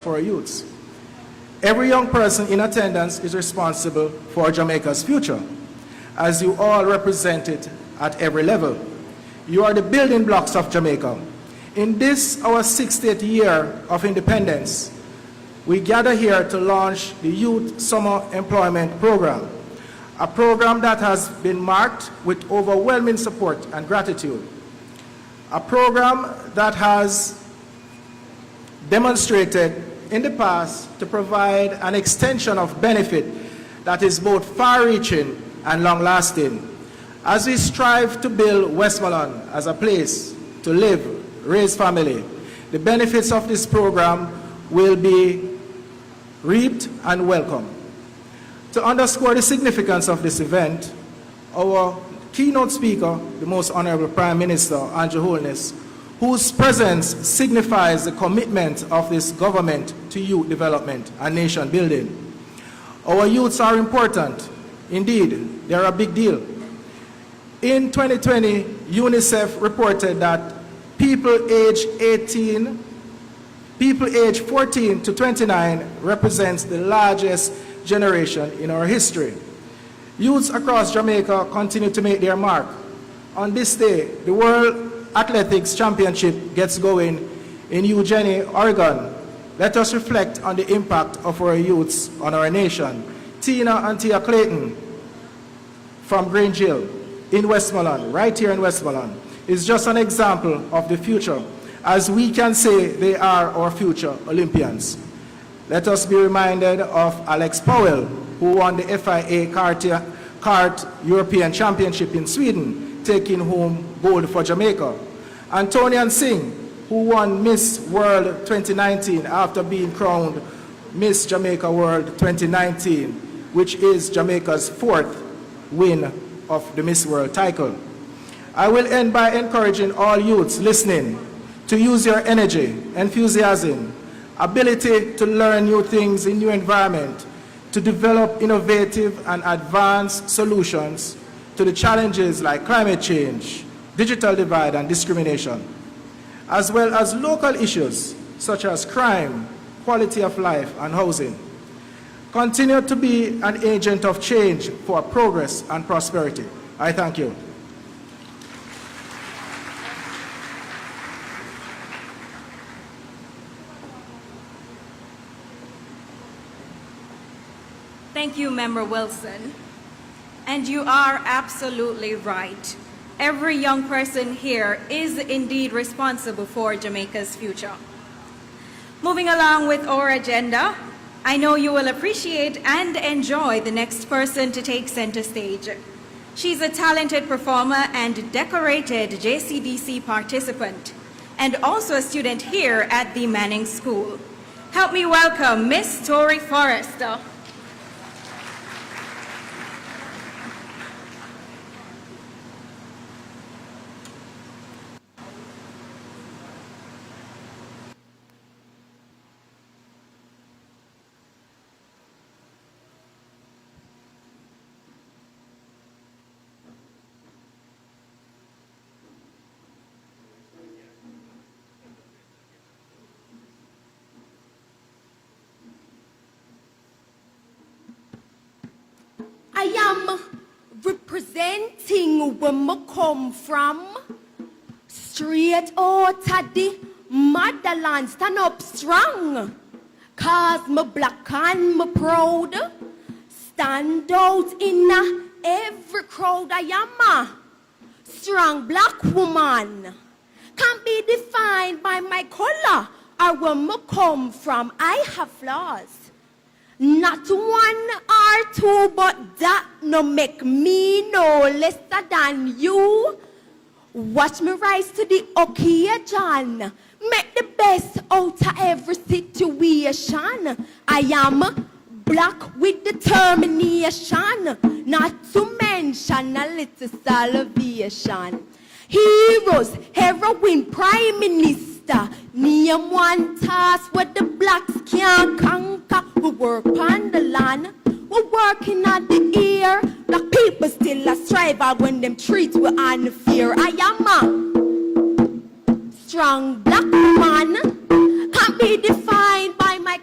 for our youths. Every young person in attendance is responsible for Jamaica's future, as you all represent it at every level. You are the building blocks of Jamaica. In this, our 60th year of independence, we gather here to launch the Youth Summer Employment Program, a program that has been marked with overwhelming support and gratitude. A program that has demonstrated in the past to provide an extension of benefit that is both far-reaching and long-lasting. As we strive to build Westmoreland as a place to live, raise family, the benefits of this program will be reaped and welcome. To underscore the significance of this event, our keynote speaker, the Most Honorable Prime Minister, Andrew Holness, whose presence signifies the commitment of this government to youth development and nation building. Our youths are important. Indeed, they are a big deal. In 2020, UNICEF reported that people aged 14 to 29 represents the largest generation in our history. Youths across Jamaica continue to make their mark. On this day, the World Athletics Championship gets going in Eugene, Oregon. Let us reflect on the impact of our youths on our nation. Tina and Tia Clayton from Grange Hill in Westmoreland, right here in Westmoreland, is just an example of the future, as we can say they are our future Olympians. Let us be reminded of Alex Powell, who won the FIA Kart European Championship in Sweden, taking home gold for Jamaica. Antonian Singh, who won Miss World 2019 after being crowned Miss Jamaica World 2019, which is Jamaica's fourth win of the Miss World title. I will end by encouraging all youths listening to use your energy, enthusiasm, ability to learn new things in new environment, to develop innovative and advanced solutions to the challenges like climate change, digital divide and discrimination, as well as local issues such as crime, quality of life, and housing. Continue to be an agent of change for progress and prosperity. I thank you. Thank you, Member Wilson. And you are absolutely right. Every young person here is indeed responsible for Jamaica's future. Moving along with our agenda, I know you will appreciate and enjoy the next person to take center stage. She's a talented performer and decorated JCDC participant, and also a student here at the Manning School. Help me welcome Miss Tori Forrester. I am representing where I come from. Straight out of the motherland, stand up strong. Cause me black and me proud. Stand out in every crowd. I am a strong black woman. Can't be defined by my color or where I come from. I have flaws. Not one or two, but that no make me no lesser than you. Watch me rise to the occasion. Make the best out of every situation. I am black with determination. Not to mention a little salvation. Heroes, heroine, prime minister. Name one task where the blacks can't conquer. We work on the land, we're working on the air. Black people still a strive when them treat we unfair. I am a strong black woman, can't be defined by my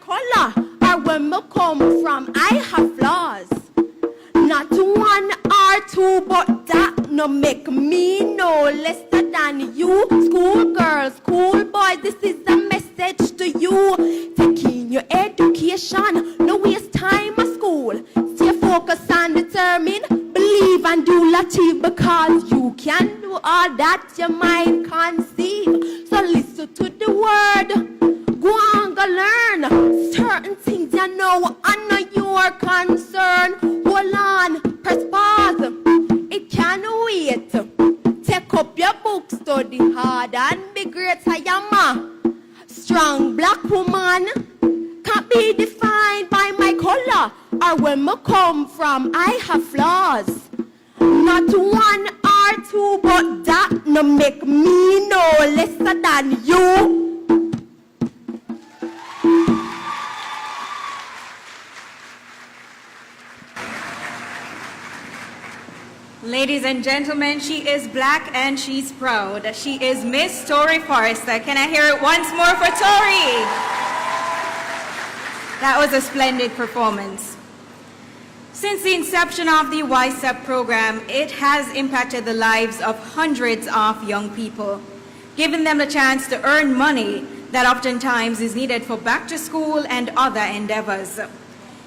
that your mind conceive. So listen to the word, go on, go learn. Certain things you know, I know your concern. Hold on, press pause, it can't wait. Take up your book, study hard and be great. I am a strong black woman, can't be defined by my color or where I come from. I have flaws, not one or two, but that no make me no lesser than you. Ladies and gentlemen, she is black and she's proud. She is Miss Tori Forrester. Can I hear it once more for Tori? That was a splendid performance. Since the inception of the YSEP program, it has impacted the lives of hundreds of young people, giving them the chance to earn money that oftentimes is needed for back to school and other endeavors.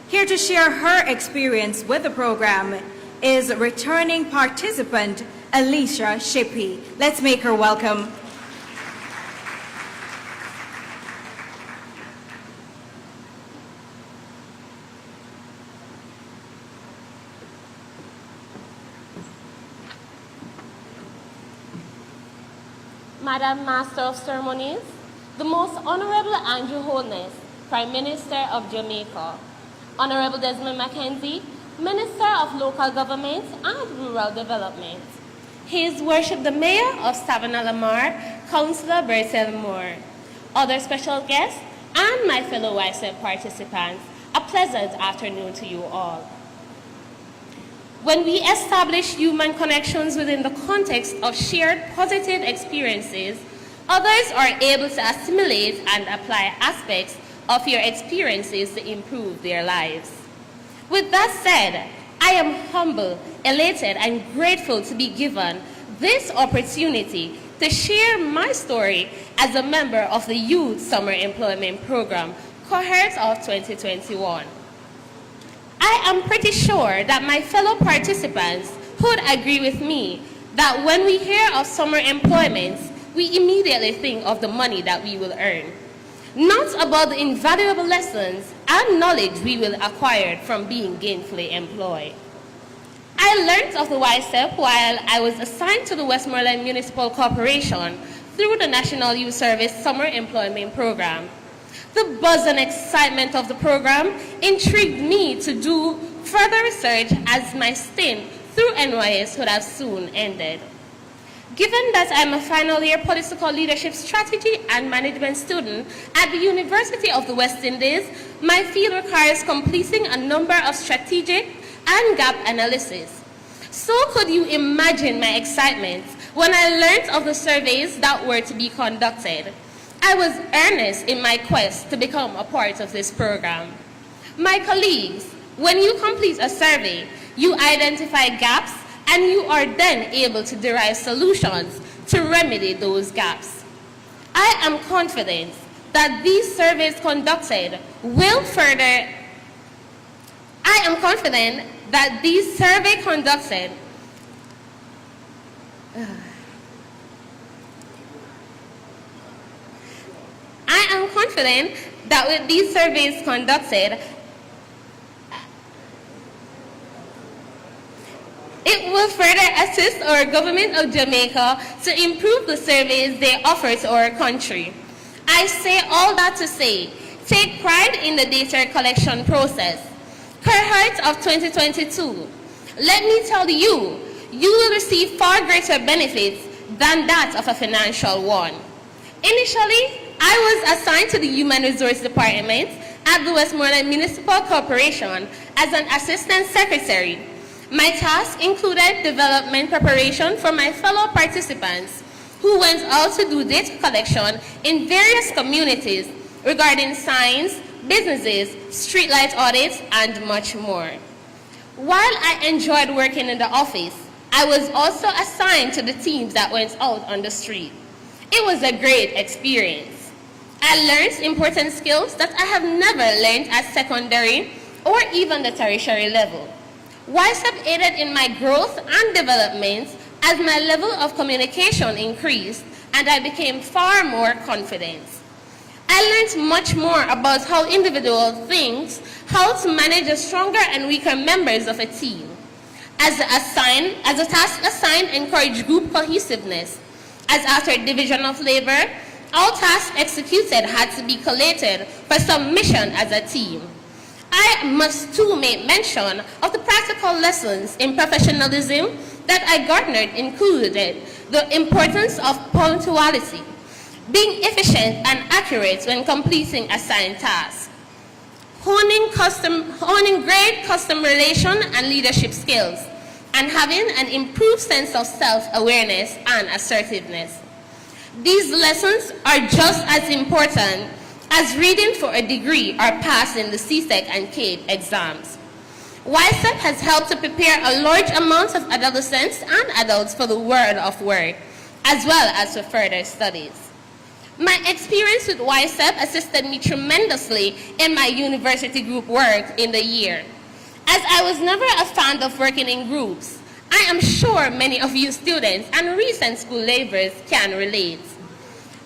Here to share her experience with the program is returning participant Alicia Shippey. Let's make her welcome. Madam Master of Ceremonies, the Most Honorable Andrew Holness, Prime Minister of Jamaica, Honorable Desmond Mackenzie, Minister of Local Government and Rural Development, His Worship the Mayor of Savannah Lamar, Councillor Bertel Moore, other special guests, and my fellow YSEP participants, a pleasant afternoon to you all. When we establish human connections within the context of shared positive experiences, others are able to assimilate and apply aspects of your experiences to improve their lives. With that said, I am humble, elated, and grateful to be given this opportunity to share my story as a member of the Youth Summer Employment Program, cohort of 2021. I am pretty sure that my fellow participants would agree with me that when we hear of summer employment, we immediately think of the money that we will earn, not about the invaluable lessons and knowledge we will acquire from being gainfully employed. I learned of the YSEP while I was assigned to the Westmoreland Municipal Corporation through the National Youth Service Summer Employment Program. The buzz and excitement of the program intrigued me to do further research as my stint through NYS would have soon ended. Given that I'm a final year political leadership strategy and management student at the University of the West Indies, my field requires completing a number of strategic and gap analysis. So could you imagine my excitement when I learned of the surveys that were to be conducted? I was earnest in my quest to become a part of this program. My colleagues, when you complete a survey, you identify gaps and you are then able to derive solutions to remedy those gaps. I am confident that these surveys conducted will further with these surveys conducted, it will further assist our government of Jamaica to improve the service they offer to our country. I say all that to say, take pride in the data collection process. Cohort of 2022, let me tell you, you will receive far greater benefits than that of a financial one. Initially, I was assigned to the Human Resource Department at the Westmoreland Municipal Corporation as an Assistant Secretary. My task included development preparation for my fellow participants who went out to do data collection in various communities regarding signs, businesses, streetlight audits, and much more. While I enjoyed working in the office, I was also assigned to the teams that went out on the street. It was a great experience. I learned important skills that I have never learned at secondary or even the tertiary level. YSEP aided in my growth and development as my level of communication increased and I became far more confident. I learned much more about how individuals think, how to manage the stronger and weaker members of a team. As a task assigned encouraged group cohesiveness, as after division of labor, all tasks executed had to be collated for submission as a team. I must too make mention of the practical lessons in professionalism that I garnered included the importance of punctuality, being efficient and accurate when completing assigned tasks, honing great customer relation and leadership skills, and having an improved sense of self-awareness and assertiveness. These lessons are just as important as reading for a degree or passing the CSEC and CAPE exams. YSEP has helped to prepare a large amount of adolescents and adults for the world of work, as well as for further studies. My experience with YSEP assisted me tremendously in my university group work in the year. As I was never a fan of working in groups, I am sure many of you students and recent school leavers can relate.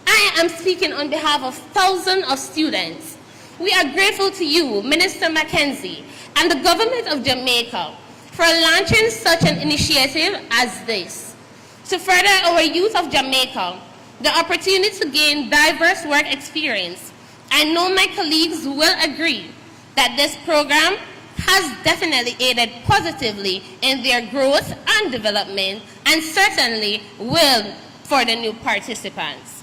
I am speaking on behalf of thousands of students. We are grateful to you, Minister Mackenzie, and the government of Jamaica for launching such an initiative as this, to further our youth of Jamaica the opportunity to gain diverse work experience. I know my colleagues will agree that this program has definitely aided positively in their growth and development, and certainly will for the new participants.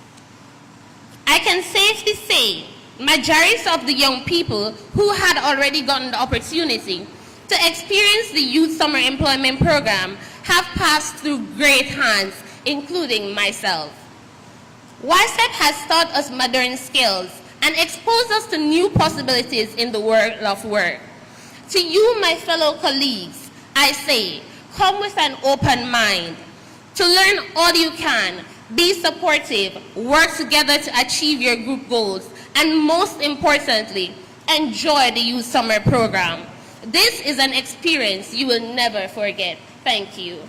I can safely say majority of the young people who had already gotten the opportunity to experience the Youth Summer Employment Program have passed through great hands, including myself. YSEP has taught us modern skills and exposed us to new possibilities in the world of work. To you, my fellow colleagues, I say, come with an open mind. To learn all you can, be supportive, work together to achieve your group goals, and most importantly, enjoy the Youth Summer Program. This is an experience you will never forget. Thank you.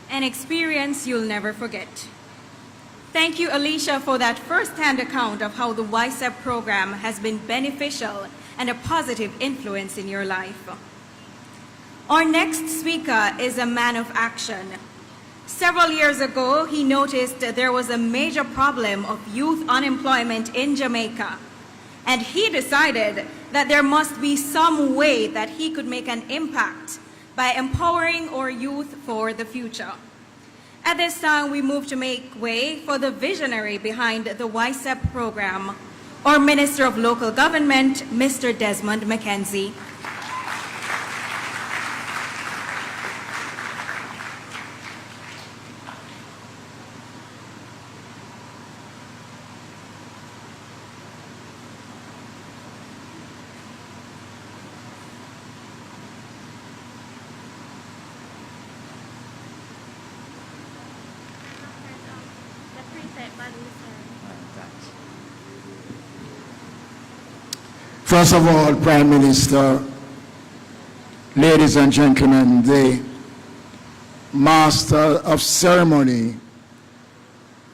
An experience you'll never forget. Thank you, Alicia, for that first-hand account of how the YSEP program has been beneficial and a positive influence in your life. Our next speaker is a man of action. Several years ago, he noticed that there was a major problem of youth unemployment in Jamaica, and he decided that there must be some way that he could make an impact by empowering our youth for the future. At this time, we move to make way for the visionary behind the YSEP program, our Minister of Local Government, Mr. Desmond Mackenzie. First of all, Prime Minister, ladies and gentlemen, the Master of Ceremony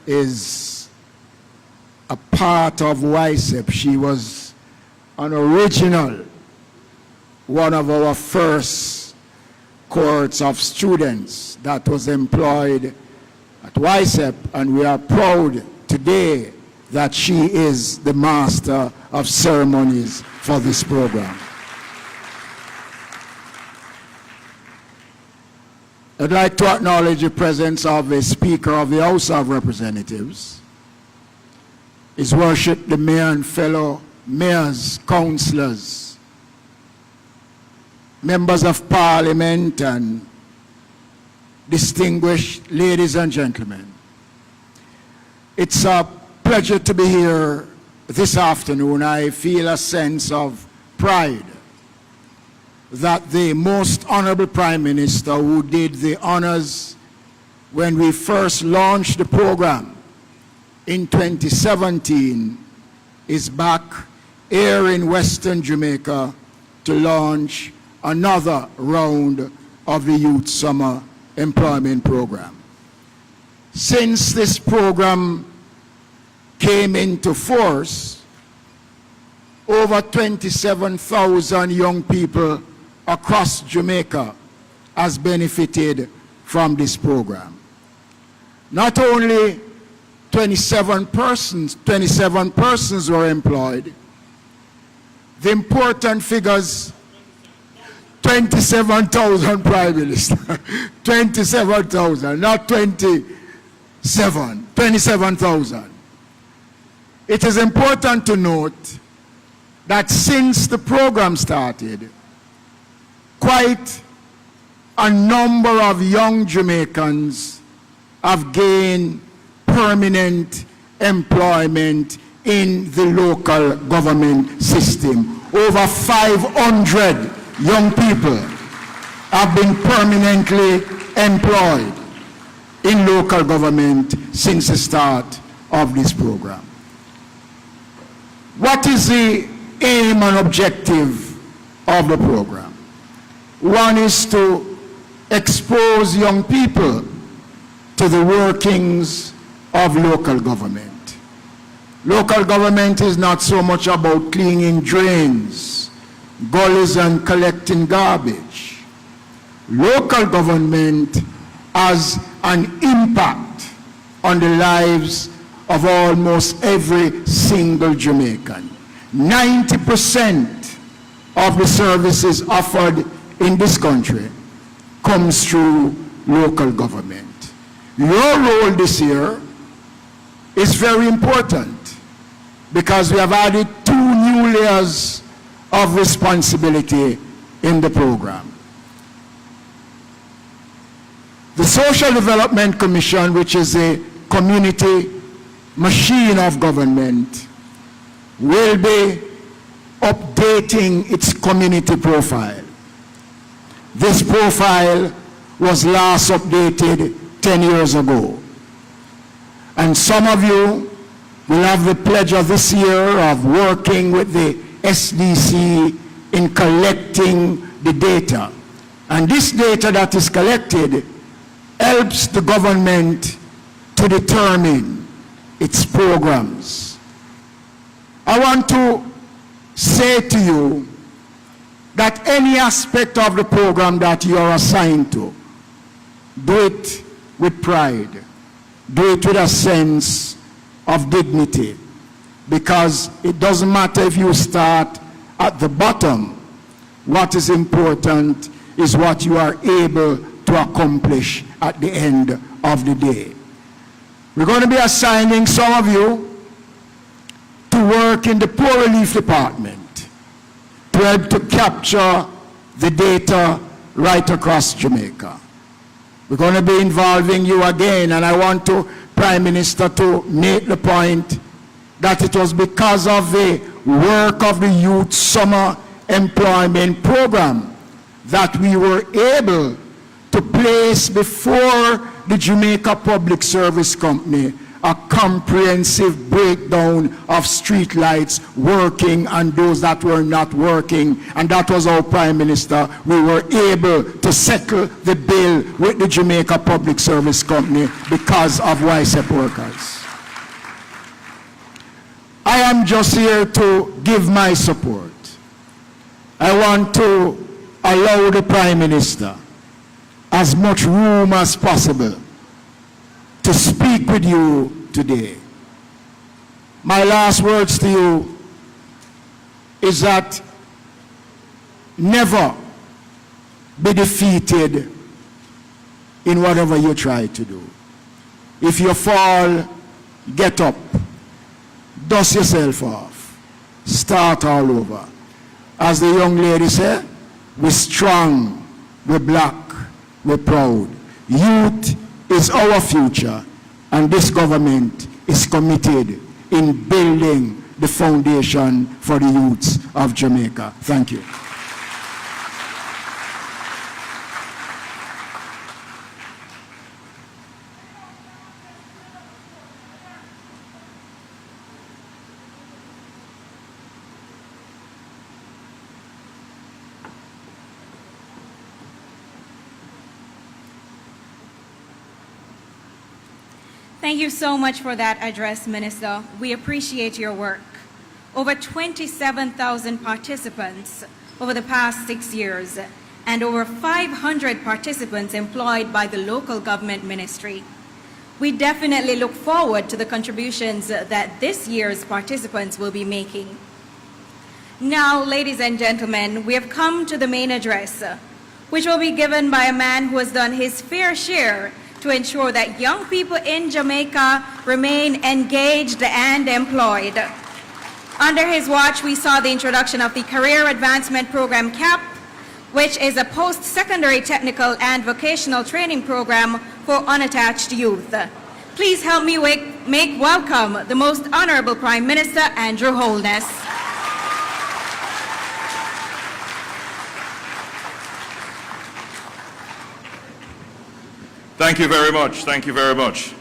is a part of YSEP. She was an original, one of our first cohorts of students that was employed at YSEP, and we are proud today that she is the Master of Ceremonies for this program. I'd like to acknowledge the presence of the Speaker of the House of Representatives, His Worship the Mayor and fellow mayors, councillors, members of Parliament, and distinguished ladies and gentlemen. It's a pleasure to be here this afternoon. I feel a sense of pride that the most honorable Prime Minister, who did the honors when we first launched the program in 2017 is back here in Western Jamaica to launch another round of the Youth Summer Employment Program. Since this program came into force, over 27,000 young people across Jamaica has benefited from this program. Not only 27 persons were employed. The important figures, 27,000, Prime Minister. 27,000, not 27,000. It is important to note that since the program started, quite a number of young Jamaicans have gained permanent employment in the local government system. Over 500 young people have been permanently employed in local government since the start of this program. What is the aim and objective of the program? One is to expose young people to the workings of local government. Local government is not so much about cleaning drains, gullies, and collecting garbage. Local government has an impact on the lives of almost every single Jamaican. 90% of the services offered in this country comes through local government. Your role this year is very important because we have added 2 new layers of responsibility in the program. The Social Development Commission, which is a community machine of government, will be updating its community profile. This profile was last updated 10 years ago. And some of you will have the pleasure this year of working with the SDC in collecting the data. And this data that is collected helps the government to determine its programs. I want to say to you that any aspect of the program that you are assigned to, do it with pride. Do it with a sense of dignity, because it doesn't matter if you start at the bottom. What is important is what you are able to accomplish at the end of the day. We're going to be assigning some of you to work in the poor relief department to help to capture the data right across Jamaica. We're going to be involving you again, and I want to, Prime Minister, to make the point that it was because of the work of the Youth Summer Employment Program that we were able to place before the Jamaica Public Service Company a comprehensive breakdown of street lights working and those that were not working. And that was our Prime Minister. We were able to settle the bill with the Jamaica Public Service Company because of YSEP workers. I am just here to give my support. I want to allow the Prime Minister as much room as possible to speak with you today. My last words to you is that never be defeated in whatever you try to do. If you fall, get up, dust yourself off, start all over. As the young lady said, we're strong, we're black, we're proud. Youth is our future, and this government is committed in building the foundation for the youths of Jamaica. Thank you. Thank you so much for that address, Minister. We appreciate your work. Over 27,000 participants over the past 6 years, and over 500 participants employed by the local government ministry. We definitely look forward to the contributions that this year's participants will be making. Now, ladies and gentlemen, we have come to the main address, which will be given by a man who has done his fair share to ensure that young people in Jamaica remain engaged and employed. Under his watch, we saw the introduction of the Career Advancement Program CAP, which is a post-secondary technical and vocational training program for unattached youth. Please help me make welcome the Most Honorable Prime Minister Andrew Holness. Thank you very much. Thank you very much.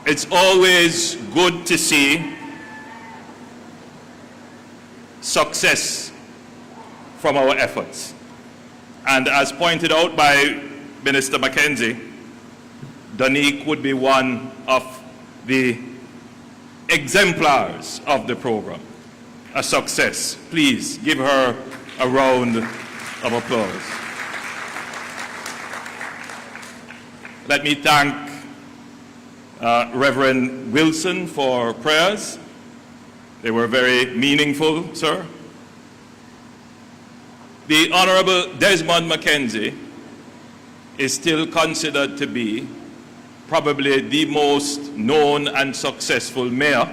It's always good to see success from our efforts. And as pointed out by Minister Mackenzie, Donique would be one of the exemplars of the program. A success. Please give her a round of applause. Let me thank Reverend Wilson for prayers. They were very meaningful, sir. The Honorable Desmond Mackenzie is still considered to be probably the most known and successful mayor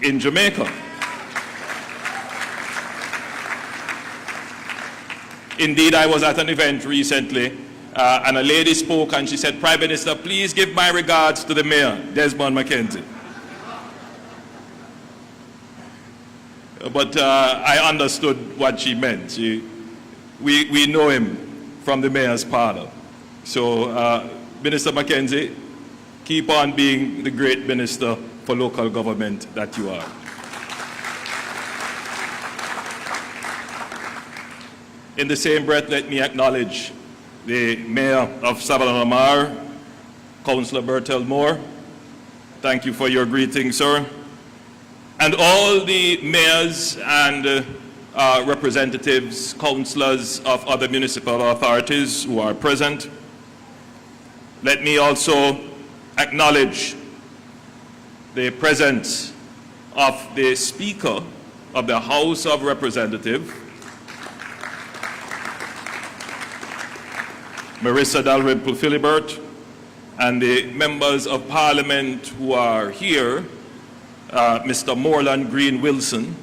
in Jamaica. Indeed, I was at an event recently and a lady spoke and she said, "Prime Minister, please give my regards to the mayor, Desmond Mackenzie." But I understood what she meant. We know him from the mayor's parlor. So, Minister Mackenzie, keep on being the great minister for local government that you are. In the same breath, let me acknowledge the Mayor of Sabah-la-Mar, Councillor Bertel Moore. Thank you for your greeting, sir. And all the mayors and representatives, councillors of other municipal authorities who are present. Let me also acknowledge the presence of the Speaker of the House of Representatives, Marissa Dalrymple Philibert, and the members of Parliament who are here, Mr. Moreland Green Wilson,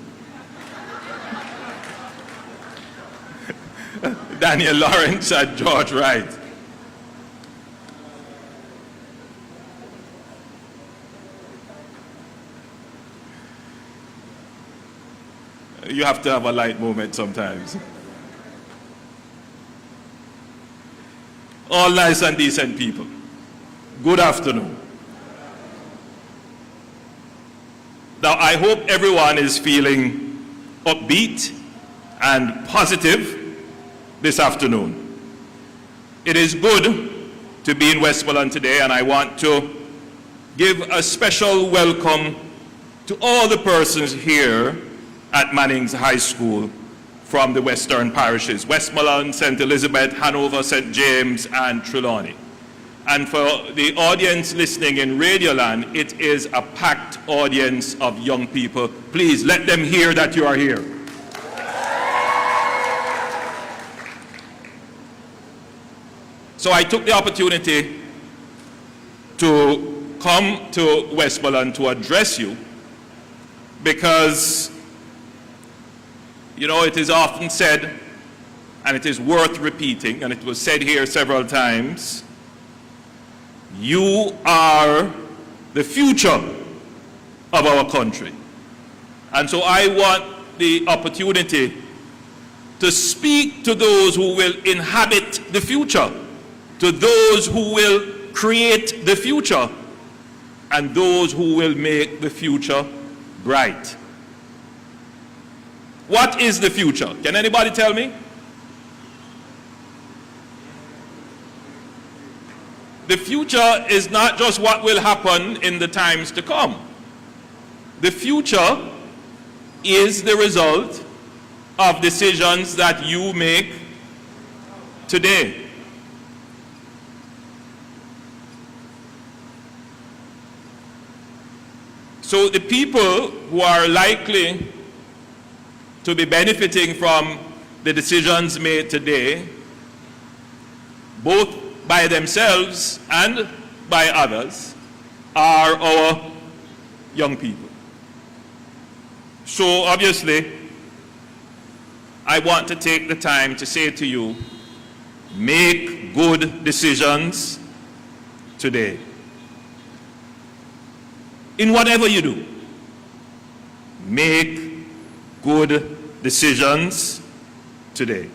Daniel Lawrence, and George Wright. You have to have a light moment sometimes. All nice and decent people, good afternoon. Now, I hope everyone is feeling upbeat and positive this afternoon. It is good to be in Westmoreland today, and I want to give a special welcome to all the persons here at Manning's High School from the western parishes, Westmoreland, St. Elizabeth, Hanover, St. James, and Trelawney. And for the audience listening in Radioland, it is a packed audience of young people. Please let them hear that you are here. So I took the opportunity to come to Westmoreland to address you because, you know, it is often said, and it is worth repeating, and it was said here several times, you are the future of our country. And so I want the opportunity to speak to those who will inhabit the future, to those who will create the future, and those who will make the future bright. What is the future? Can anybody tell me? the future is not just what will happen in the times to come. The future is the result of decisions that you make today. So the people who are likely to be benefiting from the decisions made today, both by themselves and by others, are our young people. So obviously, I want to take the time to say to you, make good decisions today. In whatever you do, make good decisions today.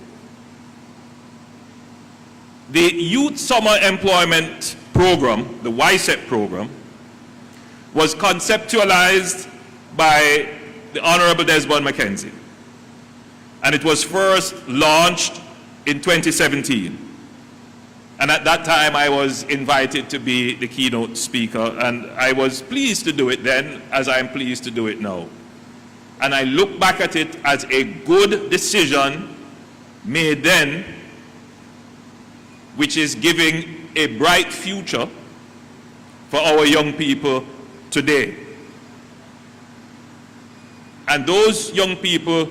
The Youth Summer Employment Program, the YSEP program, was conceptualized by the Honorable Desmond McKenzie. And it was first launched in 2017. And at that time, I was invited to be the keynote speaker, and I was pleased to do it then, as I am pleased to do it now. And I look back at it as a good decision made then, which is giving a bright future for our young people today. And those young people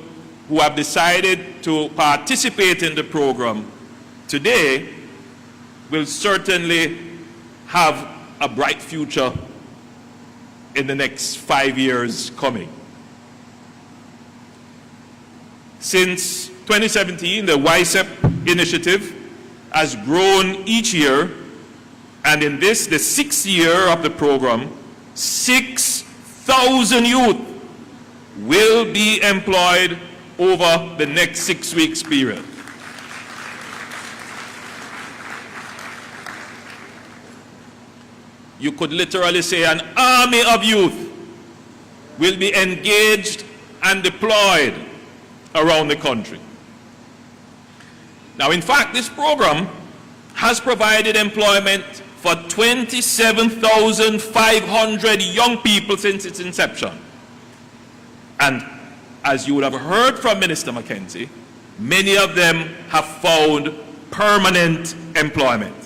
who have decided to participate in the program today will certainly have a bright future in the next 5 years coming. Since 2017, the YSEP initiative has grown each year, and in this, the 6th year of the program, 6,000 youth will be employed over the next 6 weeks period. You could literally say an army of youth will be engaged and deployed around the country. Now, in fact, this program has provided employment for 27,500 young people since its inception. And as you would have heard from Minister McKenzie, many of them have found permanent employment,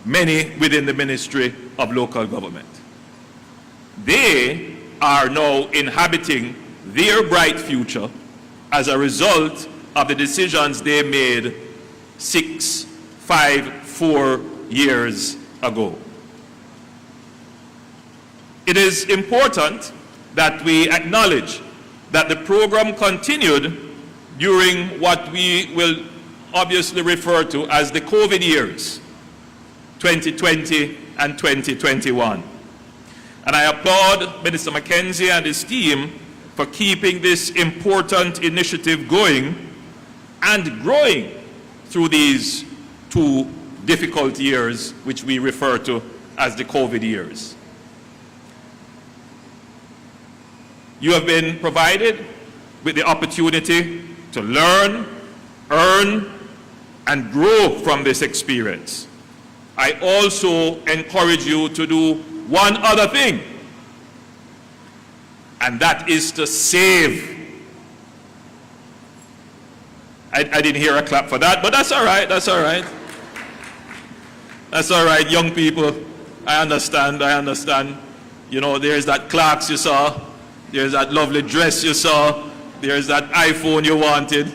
many within the Ministry of Local Government. They are now inhabiting their bright future as a result of the decisions they made 4 years ago. It is important that we acknowledge that the program continued during what we will obviously refer to as the COVID years, 2020 and 2021. And I applaud Minister McKenzie and his team for keeping this important initiative going and growing through these 2 difficult years, which we refer to as the COVID years. You have been provided with the opportunity to learn, earn, and grow from this experience. I also encourage you to do one other thing, and that is to save. I didn't hear a clap for that, but that's all right, that's all right. That's all right, young people, I understand. You know, there's that Clarks you saw, there's that lovely dress you saw, there's that iPhone you wanted,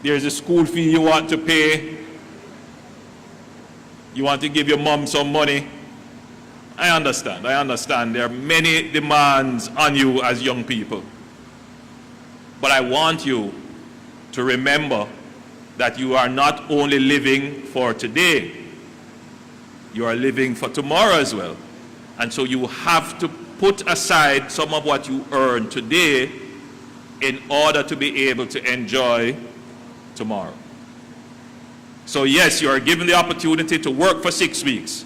there's a school fee you want to pay, you want to give your mom some money. I understand. There are many demands on you as young people. But I want you to remember that you are not only living for today, you are living for tomorrow as well. And so you have to put aside some of what you earn today in order to be able to enjoy tomorrow. So yes, you are given the opportunity to work for 6 weeks.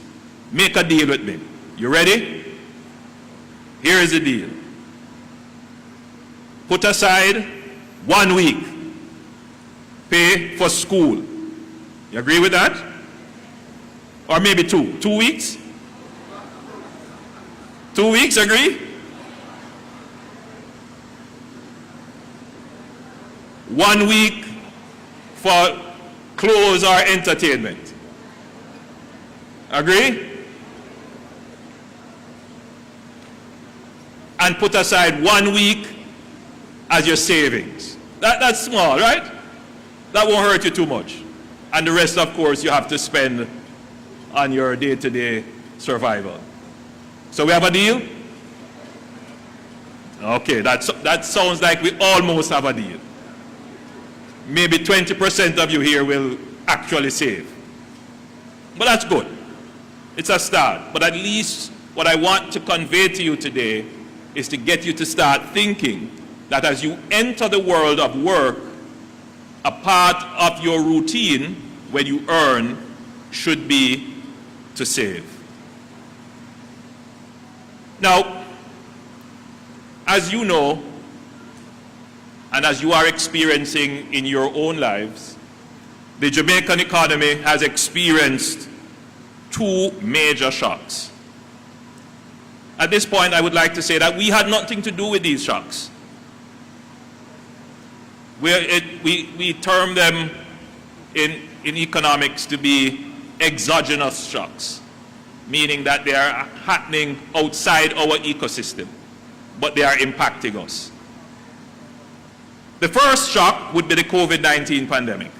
Make a deal with me. You ready? Here is the deal. Put aside 1 week. Pay for school. You agree with that? Or maybe 2. 2 weeks? 2 weeks, agree? 1 week for clothes or entertainment. Agree? And put aside 1 week as your savings. That's small, right? That won't hurt you too much. And the rest, of course, you have to spend on your day-to-day survival. So we have a deal? Okay, that sounds like we almost have a deal. Maybe 20% of you here will actually save. But that's good. It's a start. But at least what I want to convey to you today is to get you to start thinking that as you enter the world of work, a part of your routine when you earn should be to save. Now, as you know, and as you are experiencing in your own lives, the Jamaican economy has experienced 2 major shocks. At this point, I would like to say that we had nothing to do with these shocks. We term them in economics to be exogenous shocks, meaning that they are happening outside our ecosystem, but they are impacting us. The first shock would be the COVID-19 pandemic.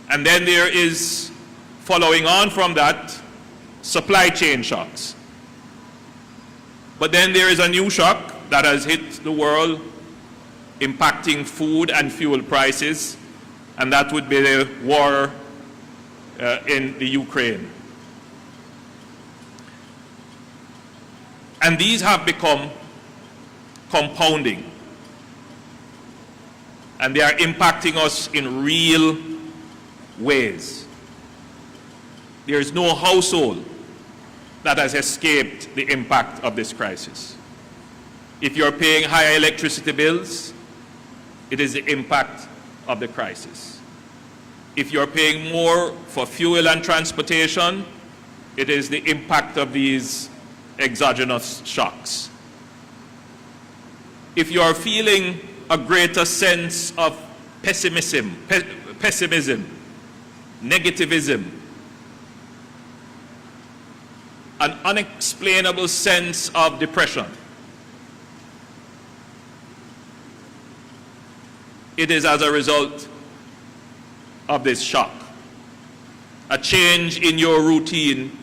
And then there is, following on from that, supply chain shocks. But then there is a new shock that has hit the world, impacting food and fuel prices, and that would be the war in the Ukraine. And these have become compounding. And they are impacting us in real ways. There is no household that has escaped the impact of this crisis. If you're paying higher electricity bills, it is the impact of the crisis. If you're paying more for fuel and transportation, it is the impact of these exogenous shocks. If you're feeling a greater sense of pessimism, negativism, an unexplainable sense of depression, it is as a result of this shock. A change in your routine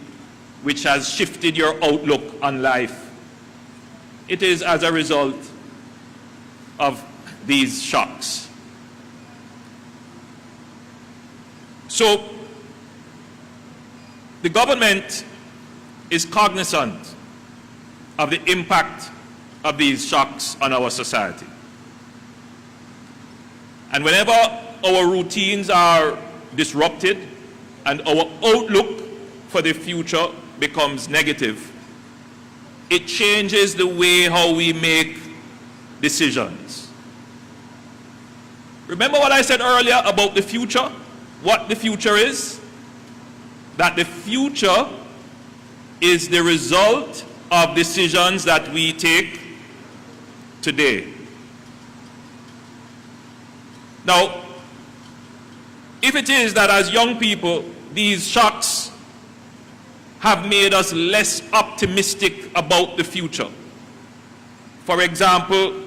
which has shifted your outlook on life. It is as a result of these shocks. So, the government is cognizant of the impact of these shocks on our society. And whenever our routines are disrupted and our outlook for the future becomes negative, it changes the way how we make decisions. Remember what I said earlier about the future? What the future is? That the future is the result of decisions that we take today. Now, if it is that as young people, these shocks have made us less optimistic about the future. For example,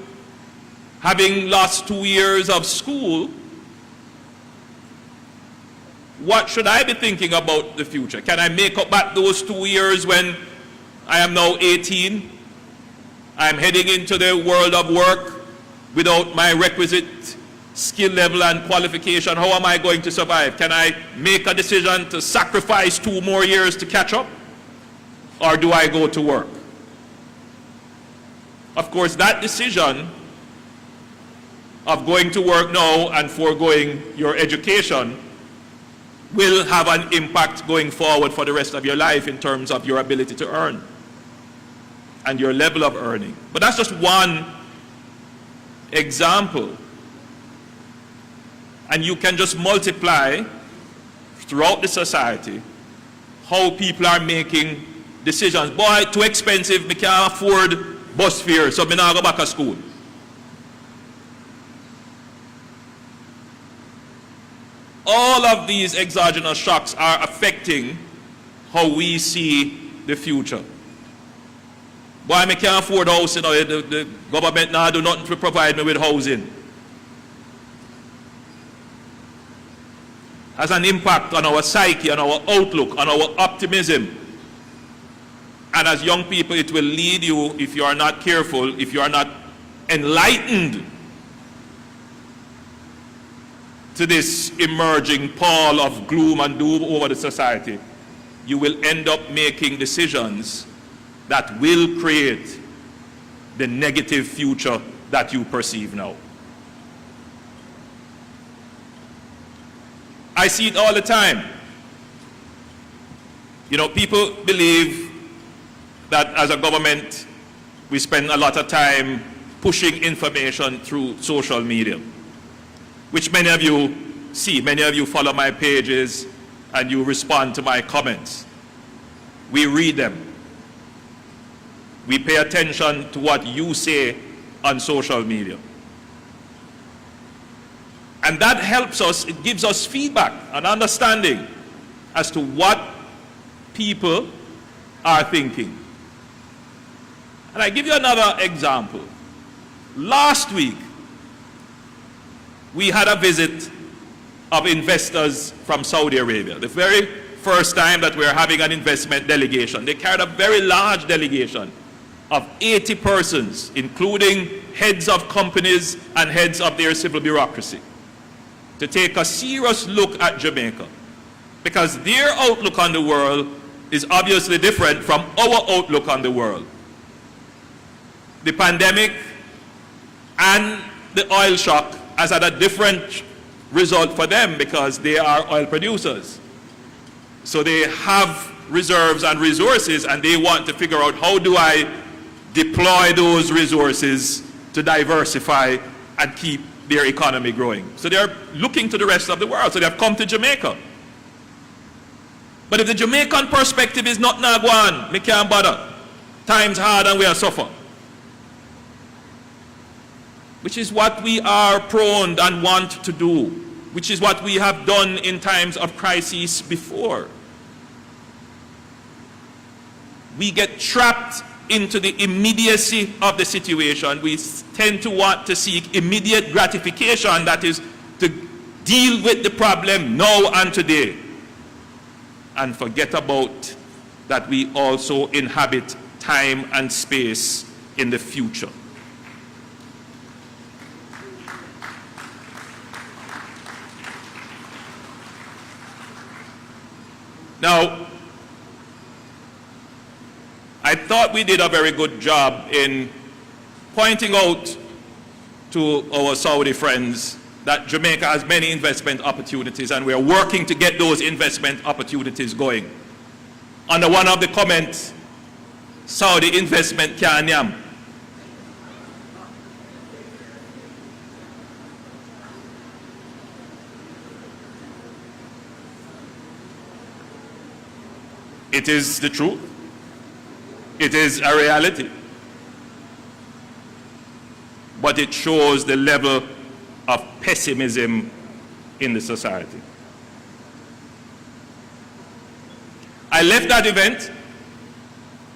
having lost 2 years of school, what should I be thinking about the future? Can I make up back those 2 years when I am now 18? I'm heading into the world of work without my requisite skill level and qualification. How am I going to survive? Can I make a decision to sacrifice 2 more years to catch up? Or do I go to work? Of course, that decision of going to work now and foregoing your education will have an impact going forward for the rest of your life in terms of your ability to earn and your level of earning. But that's just one example. And you can just multiply throughout the society how people are making decisions. Boy, too expensive, me can't afford bus fare, so me not go back to school. All of these exogenous shocks are affecting how we see the future. Boy, I can't afford housing. The government now do nothing to provide me with housing. Has an impact on our psyche, on our outlook, on our optimism. And as young people, it will lead you, if you are not careful, if you are not enlightened, to this emerging pall of gloom and doom over the society. You will end up making decisions that will create the negative future that you perceive now. I see it all the time. You know, people believe that as a government, we spend a lot of time pushing information through social media, which many of you see. Many of you follow my pages and you respond to my comments. We read them. We pay attention to what you say on social media. And that helps us, it gives us feedback and understanding as to what people are thinking. And I give you another example. Last week, we had a visit of investors from Saudi Arabia. The very first time that we're having an investment delegation. They carried a very large delegation of 80 persons, including heads of companies and heads of their civil bureaucracy, to take a serious look at Jamaica, because their outlook on the world is obviously different from our outlook on the world. The pandemic and the oil shock has had a different result for them because they are oil producers. So they have reserves and resources, and they want to figure out, how do I deploy those resources to diversify and keep their economy growing? So they're looking to the rest of the world. So they've come to Jamaica. But if the Jamaican perspective is not Nagwan, me can't bother. Time's hard and we are suffer. Which is what we are prone and want to do. Which is what we have done in times of crisis before. We get trapped into the immediacy of the situation. We tend to want to seek immediate gratification, that is, to deal with the problem now and today, and forget about that we also inhabit time and space in the future. Now, I thought we did a very good job in pointing out to our Saudi friends that Jamaica has many investment opportunities, and we are working to get those investment opportunities going. Under one of the comments, Saudi investment can't yam. It is the truth. It is a reality. But it shows the level of pessimism in the society. I left that event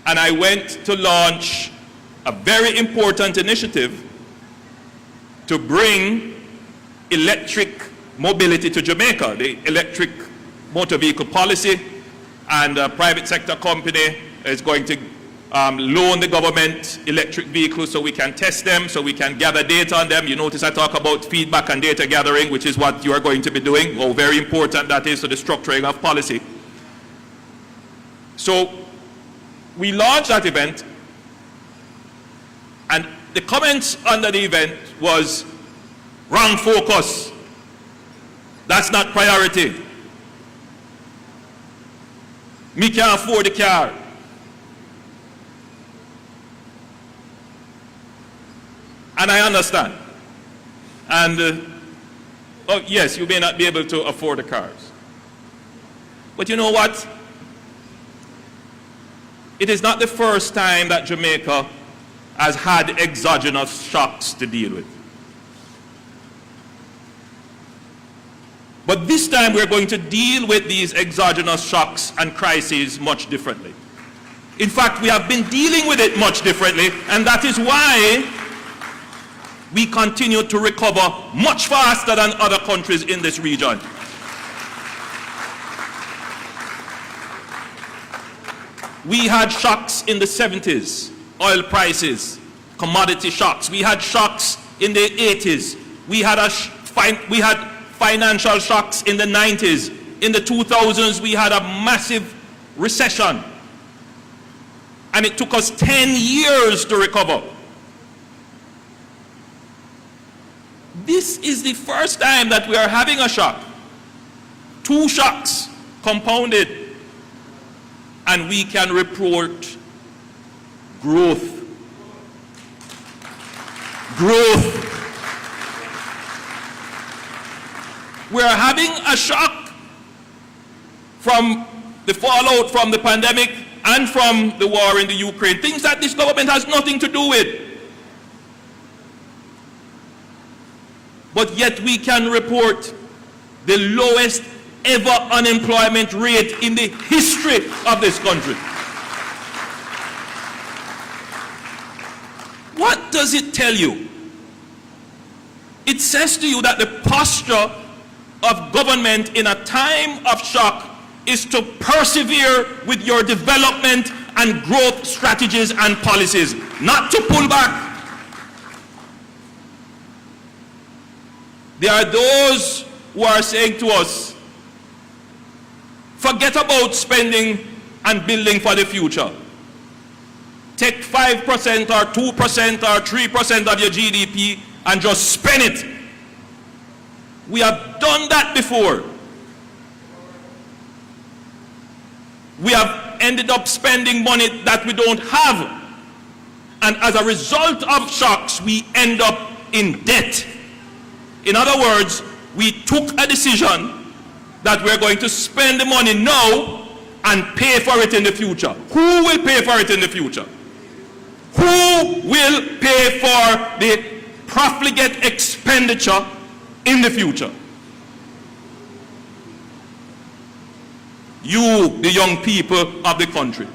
and I went to launch a very important initiative to bring electric mobility to Jamaica, the electric motor vehicle policy, and a private sector company is going to loan the government electric vehicles so we can test them, so we can gather data on them. You notice I talk about feedback and data gathering, which is what you are going to be doing. Oh, very important that is to the structuring of policy. So we launched that event, and the comments under the event was, wrong focus. That's not priority. Me can't afford the car. And I understand. And oh, yes, you may not be able to afford the cars. But you know what? It is not the first time that Jamaica has had exogenous shocks to deal with. But this time we're going to deal with these exogenous shocks and crises much differently. In fact, we have been dealing with it much differently, and that is why we continue to recover much faster than other countries in this region. We had shocks in the 70s, oil prices, commodity shocks. We had shocks in the 80s. We had financial shocks in the 90s. In the 2000s, we had a massive recession. And it took us 10 years to recover. This is the first time that we are having a shock. 2 shocks compounded. And we can report growth. Growth. We are having a shock from the fallout from the pandemic and from the war in the Ukraine, things that this government has nothing to do with. But yet we can report the lowest ever unemployment rate in the history of this country. What does it tell you? It says to you that the posture of government in a time of shock is to persevere with your development and growth strategies and policies, not to pull back. There are those who are saying to us, forget about spending and building for the future. Take 5% or 2% or 3% of your GDP and just spend it. We have done that before. We have ended up spending money that we don't have. And as a result of shocks, we end up in debt. In other words, we took a decision that we're going to spend the money now and pay for it in the future. Who will pay for it in the future? Who will pay for the profligate expenditure in the future? You, the young people of the country.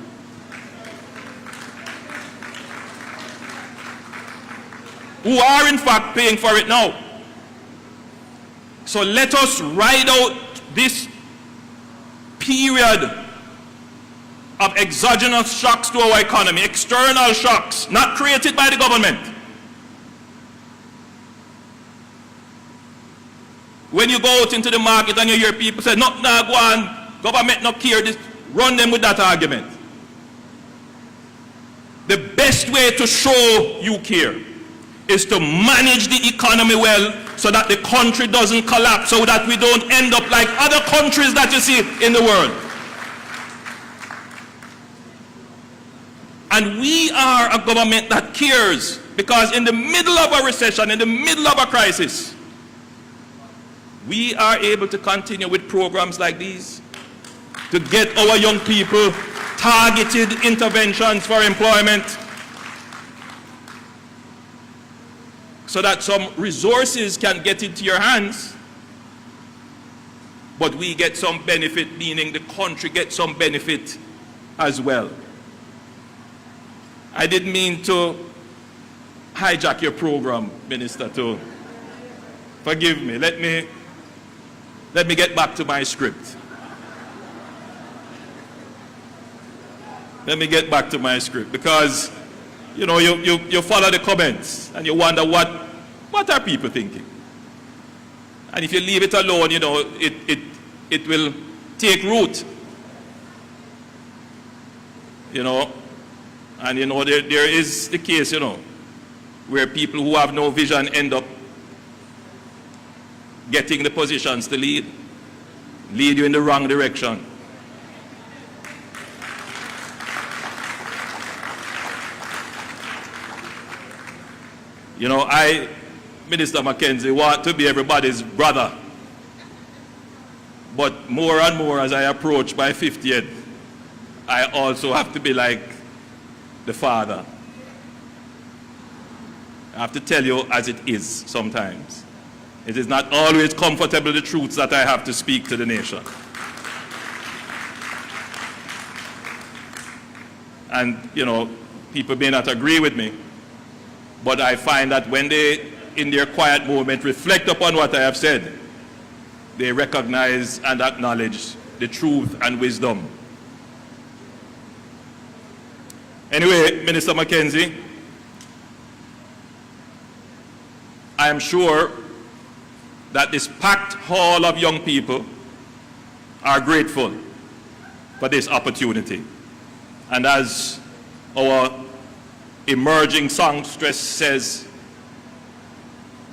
Who are in fact paying for it now. So let us ride out this period of exogenous shocks to our economy, external shocks, not created by the government. When you go out into the market and you hear people say, no, go on, government not care, this, run them with that argument. The best way to show you care is to manage the economy well so that the country doesn't collapse, so that we don't end up like other countries that you see in the world. And we are a government that cares, because in the middle of a recession, in the middle of a crisis, we are able to continue with programs like these to get our young people targeted interventions for employment, so that some resources can get into your hands, but we get some benefit, meaning the country gets some benefit as well. I didn't mean to hijack your program, Minister, to forgive me. Let me get back to my script. Let me get back to my script, because you know, you follow the comments and you wonder what are people thinking. And if you leave it alone, you know, it will take root. You know, and you know, there is the case, you know, where people who have no vision end up getting the positions to lead you in the wrong direction. You know, I, Minister Mackenzie, want to be everybody's brother. But more and more as I approach my 50th, I also have to be like the father. I have to tell you as it is sometimes. It is not always comfortable, the truths that I have to speak to the nation. And, you know, people may not agree with me, but I find that when they, in their quiet moment, reflect upon what I have said, they recognize and acknowledge the truth and wisdom. Anyway, Minister Mackenzie, I am sure that this packed hall of young people are grateful for this opportunity. And as our emerging songstress says,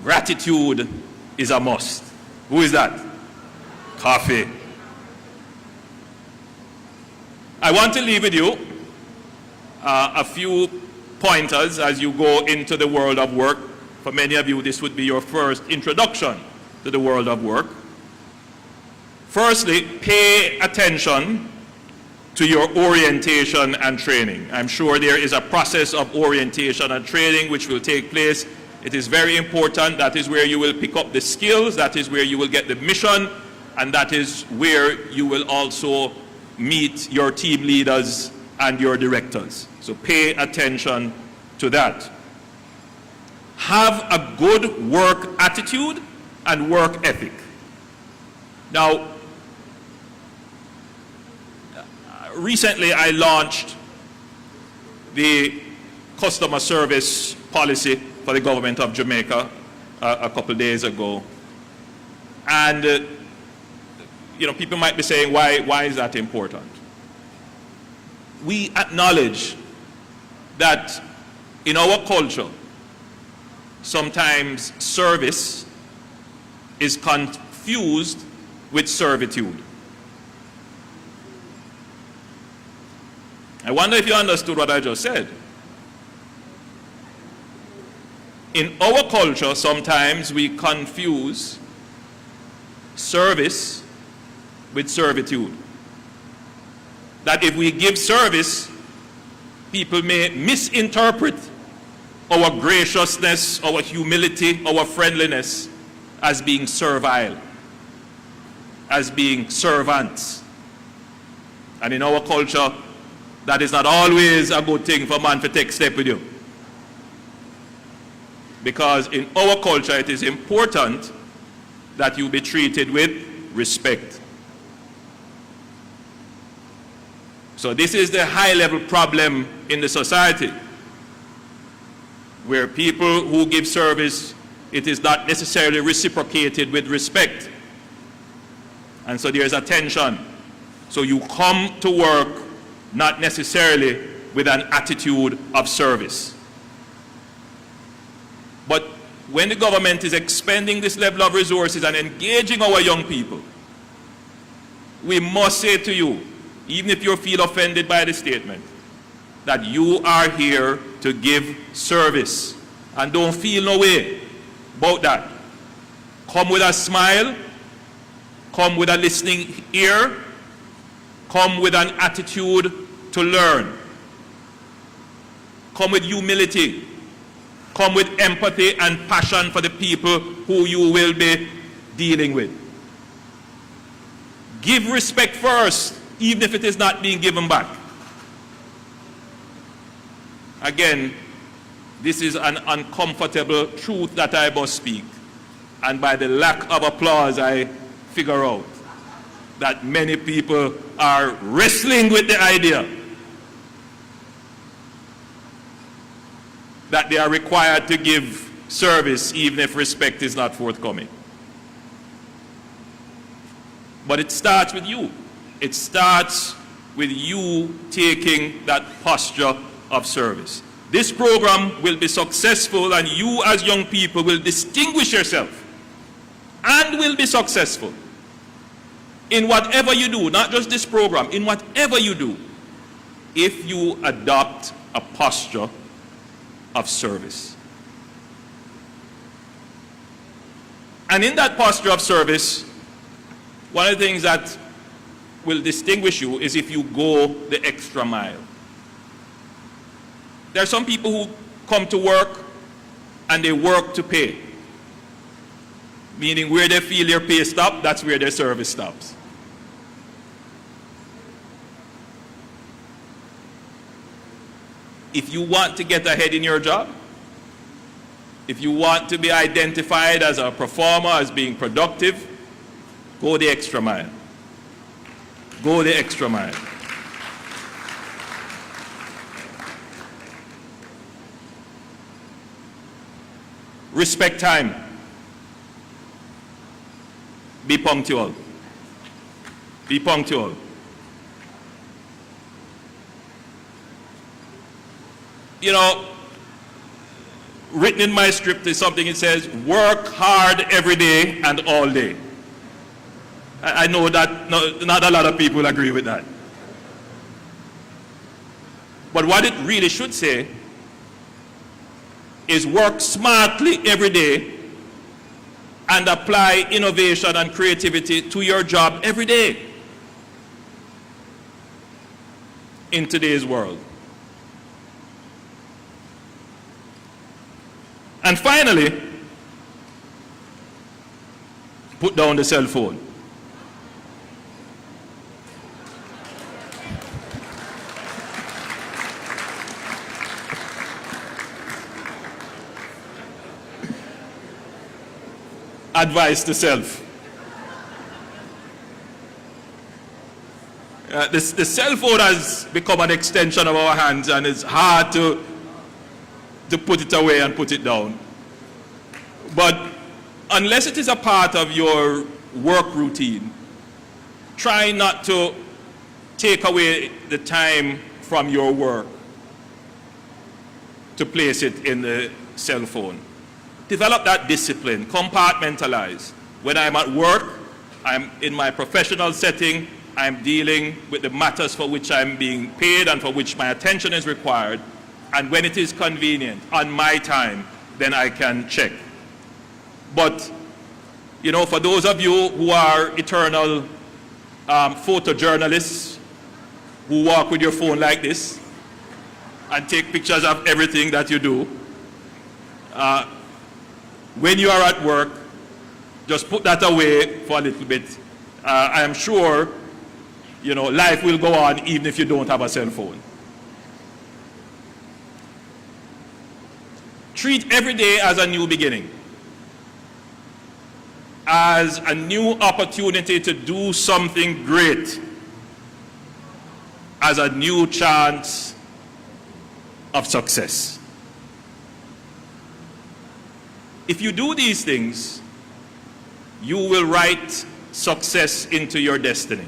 gratitude is a must. Who is that? Coffee. I want to leave with you a few pointers as you go into the world of work. For many of you, this would be your first introduction to the world of work. Firstly, pay attention to your orientation and training. I'm sure there is a process of orientation and training which will take place. It is very important. That is where you will pick up the skills, that is where you will get the mission, and that is where you will also meet your team leaders and your directors. So pay attention to that. Have a good work attitude and work ethic. Now, recently I launched the customer service policy for the government of Jamaica a couple of days ago. And, you know, people might be saying, why is that important? We acknowledge that in our culture, sometimes service is confused with servitude. I wonder if you understood what I just said. In our culture, sometimes we confuse service with servitude. That if we give service, people may misinterpret our graciousness, our humility, our friendliness as being servile, as being servants. And in our culture, that is not always a good thing for man to take step with you. Because in our culture, it is important that you be treated with respect. So this is the high-level problem in the society, where people who give service, it is not necessarily reciprocated with respect. And so there's a tension. So you come to work not necessarily with an attitude of service. But when the government is expending this level of resources and engaging our young people, we must say to you, even if you feel offended by the statement, that you are here to give service. And don't feel no way about that. Come with a smile, come with a listening ear, come with an attitude to learn. Come with humility. Come with empathy and passion for the people who you will be dealing with. Give respect first, even if it is not being given back. Again, this is an uncomfortable truth that I must speak. And by the lack of applause, I figure out that many people are wrestling with the idea that they are required to give service even if respect is not forthcoming. But it starts with you. It starts with you taking that posture of service. This program will be successful, and you as young people will distinguish yourself and will be successful in whatever you do, not just this program, in whatever you do, if you adopt a posture of service. And in that posture of service, one of the things that will distinguish you is if you go the extra mile. There are some people who come to work and they work to pay. Meaning where they feel their pay stop, that's where their service stops. If you want to get ahead in your job, if you want to be identified as a performer, as being productive, go the extra mile. Go the extra mile. Respect time. Be punctual. Be punctual. You know, written in my script is something, it says, work hard every day and all day. I know that not a lot of people agree with that. But what it really should say is work smartly every day and apply innovation and creativity to your job every day in today's world. And finally, put down the cell phone. Advice to self. The cell phone has become an extension of our hands, and it's hard to put it away and put it down. But unless it is a part of your work routine, try not to take away the time from your work to place it in the cell phone. Develop that discipline, compartmentalize. When I'm at work, I'm in my professional setting, I'm dealing with the matters for which I'm being paid and for which my attention is required. And when it is convenient, on my time, then I can check. But, you know, for those of you who are eternal photojournalists, who walk with your phone like this and take pictures of everything that you do, when you are at work, just put that away for a little bit. I am sure, you know, life will go on even if you don't have a cell phone. Treat every day as a new beginning, as a new opportunity to do something great, as a new chance of success. If you do these things, you will write success into your destiny.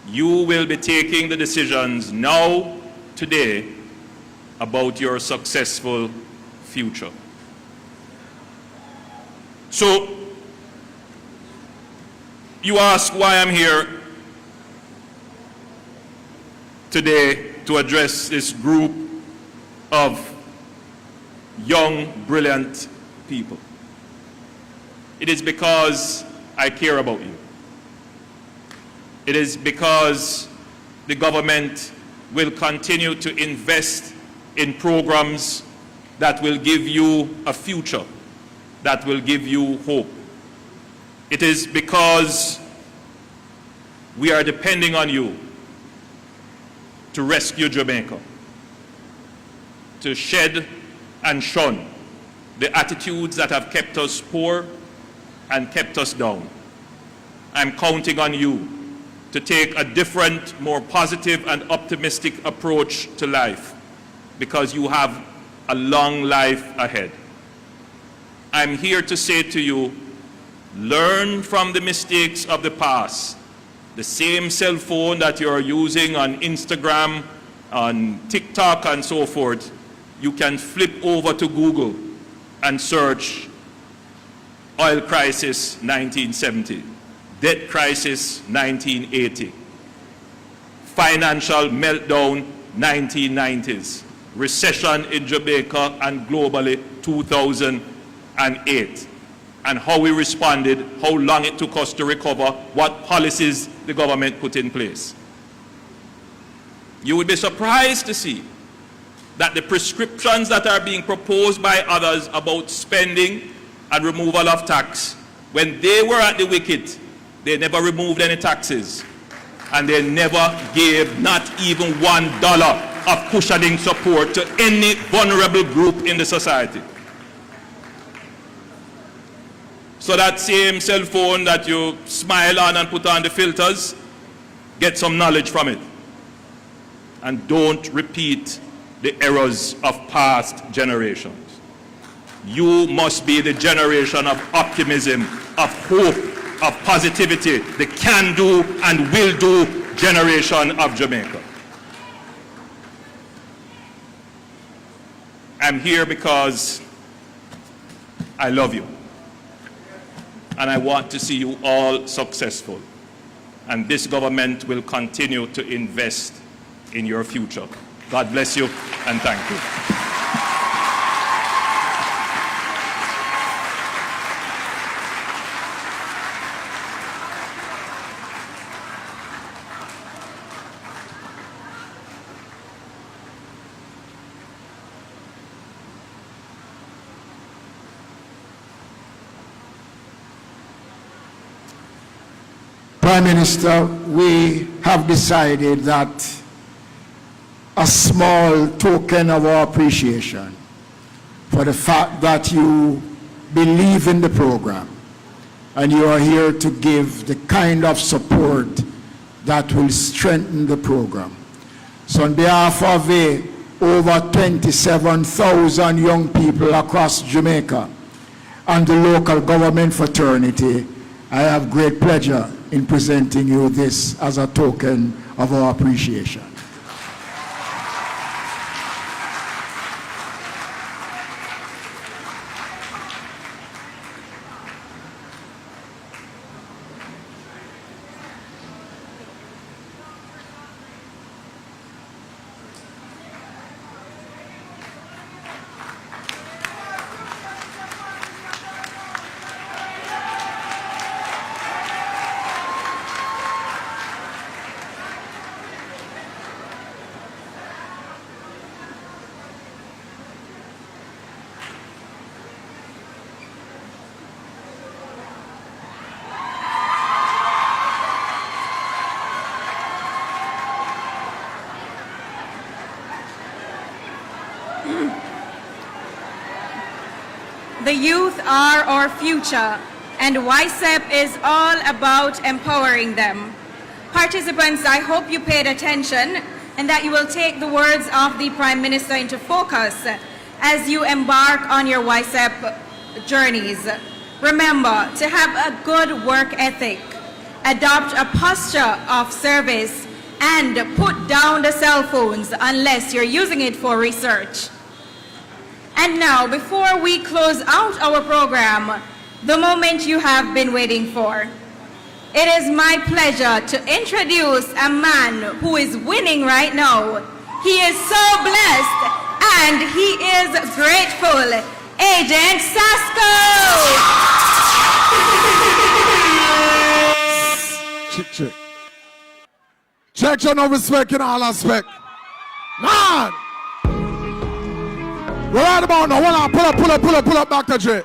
You will be taking the decisions now, today, about your successful future. So, you ask why I'm here today to address this group of young, brilliant people. It is because I care about you. It is because the government will continue to invest in programs that will give you a future, that will give you hope. It is because we are depending on you to rescue Jamaica, to shed and shun the attitudes that have kept us poor and kept us down. I'm counting on you to take a different, more positive and optimistic approach to life, because you have a long life ahead. I'm here to say to you, learn from the mistakes of the past. The same cell phone that you're using on Instagram, on TikTok and so forth, you can flip over to Google and search oil crisis 1970, debt crisis 1980, financial meltdown 1990s, recession in Jamaica and globally 2008, and how we responded, how long it took us to recover, what policies the government put in place. You would be surprised to see that the prescriptions that are being proposed by others about spending and removal of tax, when they were at the wicket, they never removed any taxes. And they never gave not even $1 of cushioning support to any vulnerable group in the society. So that same cell phone that you smile on and put on the filters, get some knowledge from it. And don't repeat the errors of past generations. You must be the generation of optimism, of hope, of positivity, the can-do and will-do generation of Jamaica. I'm here because I love you. And I want to see you all successful. And this government will continue to invest in your future. God bless you and thank you. Prime Minister, we have decided that a small token of our appreciation for the fact that you believe in the program and you are here to give the kind of support that will strengthen the program. So on behalf of over 27,000 young people across Jamaica and the local government fraternity, I have great pleasure in presenting you this as a token of our appreciation. The youth are our future, and YSEP is all about empowering them. Participants, I hope you paid attention and that you will take the words of the Prime Minister into focus as you embark on your YSEP journeys. Remember to have a good work ethic, adopt a posture of service, and put down the cell phones unless you're using it for research. And now, before we close out our program, the moment you have been waiting for. It is my pleasure to introduce a man who is winning right now. He is so blessed and he is grateful. Agent Sasko! Check. Check your no respect in all aspect. Man! We're right about now. Pull up, Dr. J.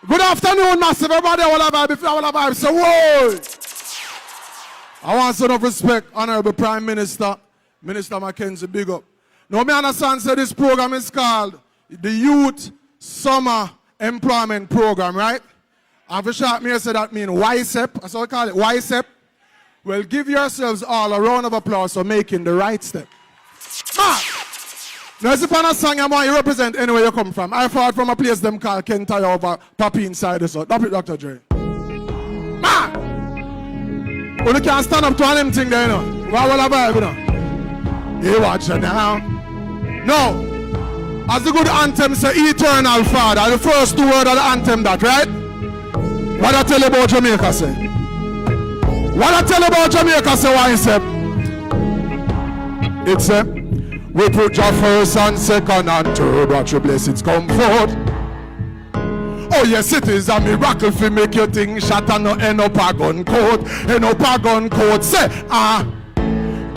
Good afternoon, massive. Everybody, I want to vibe. So, whoa! I want some of respect, Honorable Prime Minister, Minister Mackenzie, big up. Now, me understand, so this program is called the Youth Summer Employment Program, right? And for short, me say that means YSEP. That's what we call it, YSEP. Well, give yourselves all a round of applause for making the right step. Man! Now, it's a song I want you represent anywhere you come from. I fought from a place them called Kentire over Papi inside us. Stop it, Dr. Dre. Man! Well, you can't stand up to all them things there, you know. Why will I vibe, you know? You watch it now. No. As the good anthem say, Eternal Father. The first two words of the anthem, that, right? What I tell you about Jamaica, say? What I tell you about Jamaica, say, why is it? It's a... We put your first and second and third, watch your blessings come forth. Oh yes, it is a miracle if you make your thing shot and no end up a gun coat. End up a gun coat, say,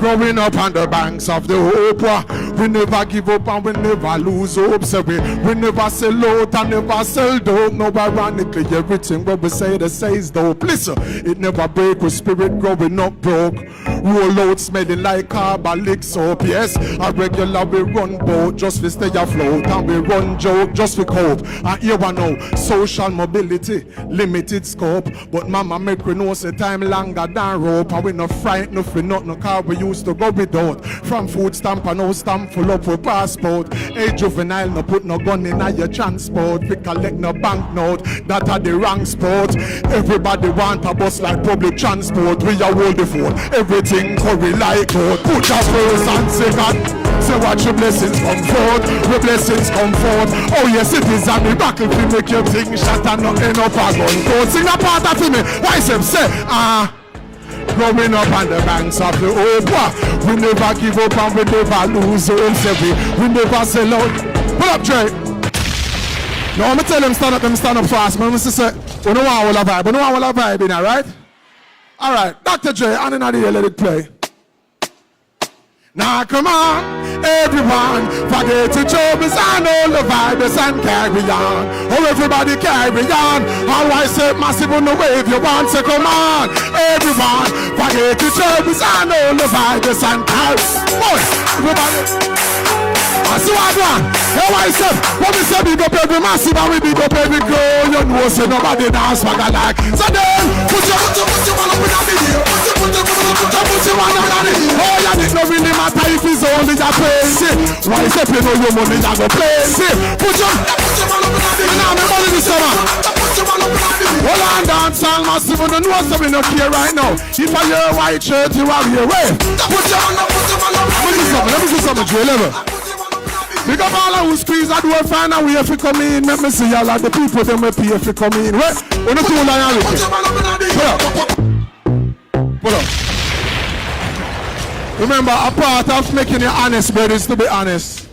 Growing up on the banks of the Oprah, we never give up and we never lose hope. So we never sell out and never sell dope. No, ironically, everything what we say, they say is dope. Listen, it never break with spirit growing up broke. Roll out smelling like carbolic soap. Yes, a regular we run boat just to stay afloat, and we run joke just to cope. And here we know social mobility, limited scope. But mama make we know say time longer than rope. And we no frightened no for nothing, car we used to go without. From food stamp and no stamp full up with passport. Hey juvenile, no put no gun in your transport. We collect no banknote, that are the wrong sport. Everybody want a bus like public transport. We are hold the fort, everything curry like gold. Put your first and second, say watch your blessings come forth. Your blessings come forth. Oh yes, it is a miracle to make your thing shut and not end up a gun. Don't sing a part of me. Why say growing up on the banks of the Oprah, we never give up and we never lose hope. Say we never sell out. Pull up, Dre. No, I'm tell them stand up fast. Man, say, we don't want all a vibe. We don't want all a vibe in, alright? Alright, Dr. Dre, and in the air, let it play. Now come on, everyone, forget your troubles and all the vibes and carry on. Oh, everybody carry on. All I say massive on the wave you want, so come on, everyone, forget your troubles and all the vibes and carry on. Boy, everybody. I see what I want. Hey, why I said, when we say big up every massive and we big up every girl, you know, say nobody dance like I like. So then, put your one up in a video. Put your one up in a video. Oh, yeah, it no really matter if it's only a crazy. Why is it you know your money that go crazy? Put your one up in a video. Now, my money this summer. Hold on, dance all massive, you know something not here right now. If I hear a white shirt, you are here. Wait. Put your one up. Let me see something, Dre, level. Big up all who squeeze that door, find a way if you come in. Let me see y'all like the people them will pay if you come in. Wait, we're not too loyalty. Pull up. Remember, a part of making you honest, brother, is to be honest.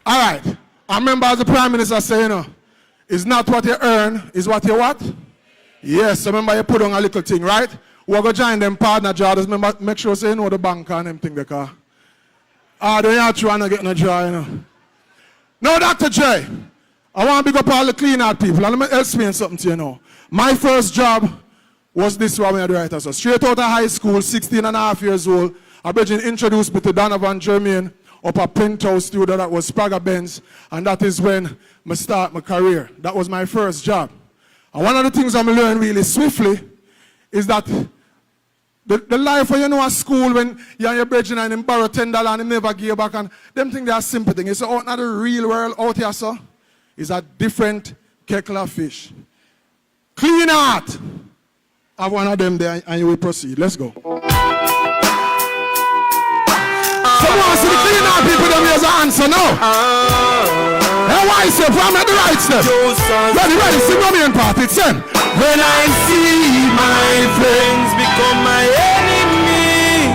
All right. I remember as the Prime Minister saying, you know, it's not what you earn, it's what you what? Yes, remember you put on a little thing, right? We're going to join them partner jobs. Remember, make sure you know the bank and them thing they call. Don't you try to get no joy, you know. No, Dr. J, I want to big up all the clean out people. And let me explain something to you now. My first job was this one when I write. So straight out of high school, 16 and a half years old, I began introduced me to Donovan Germain up a penthouse studio that was Sprague Benz. And that is when I start my career. That was my first job. And one of the things I'm learning really swiftly is that the life where you know at school when you're on your brethren and him borrow $10 and him never give back and them think they are simple things. It's out in the real world out here, sir. It's a different kettle of fish. Clean out. Have one of them there and you will proceed. Let's go. Someone see the clean out people them here's an answer now. And why say from the right step? Ready, sing on me in part. It's in. When I see my friends become my enemy,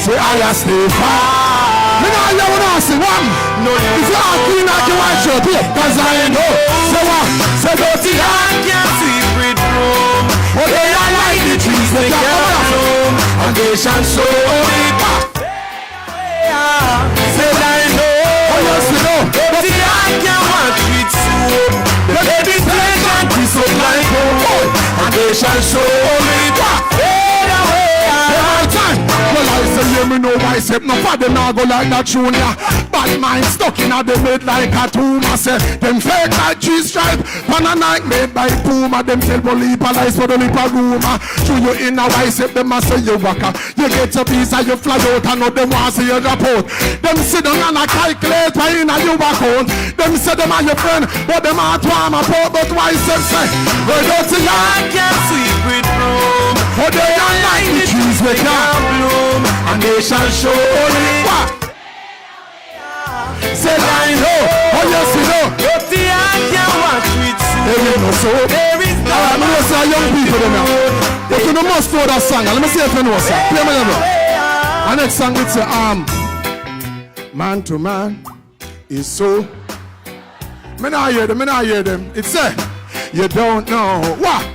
say I stay far. Me know you wanna say one. No, if you are clean like you white shirt here, cause I know. Say what? Say dirty I can't secret room. Oh, they are like the trees they can't bloom, and they shall show it. Say I know. Oh yes, you know. Dirty I can't watch with soap. The baby play and kiss up like gold, and they shall show it. Fade away. Every time. Well, I say, yeah, me know myself. No for them now go like that junior. Bad mind stuck in a the made like a tomb. I say, them fake like cheese stripe. Pan a night made by Puma. Them tell Bolipa lies for the lipa rumor. Chew you in a bicep, them a say you waka. You get a piece and you fly out and know them want see you drop out. Them sit down and a calculate why in a you account. Them say them are your friend, but them are to arm a port. But why say, well, don't see I can't sleep with room. But they are like the trees they can't bloom, and they shall show it. Say I know, oh yes you know. But the I can't watch with soon. There is no soap. There is no. Alright, I'm going to say young people them now. But you must know that song. Let me see if you know song. Play my level. And next song it's man to man is so. Me not hear them. It's you don't know what.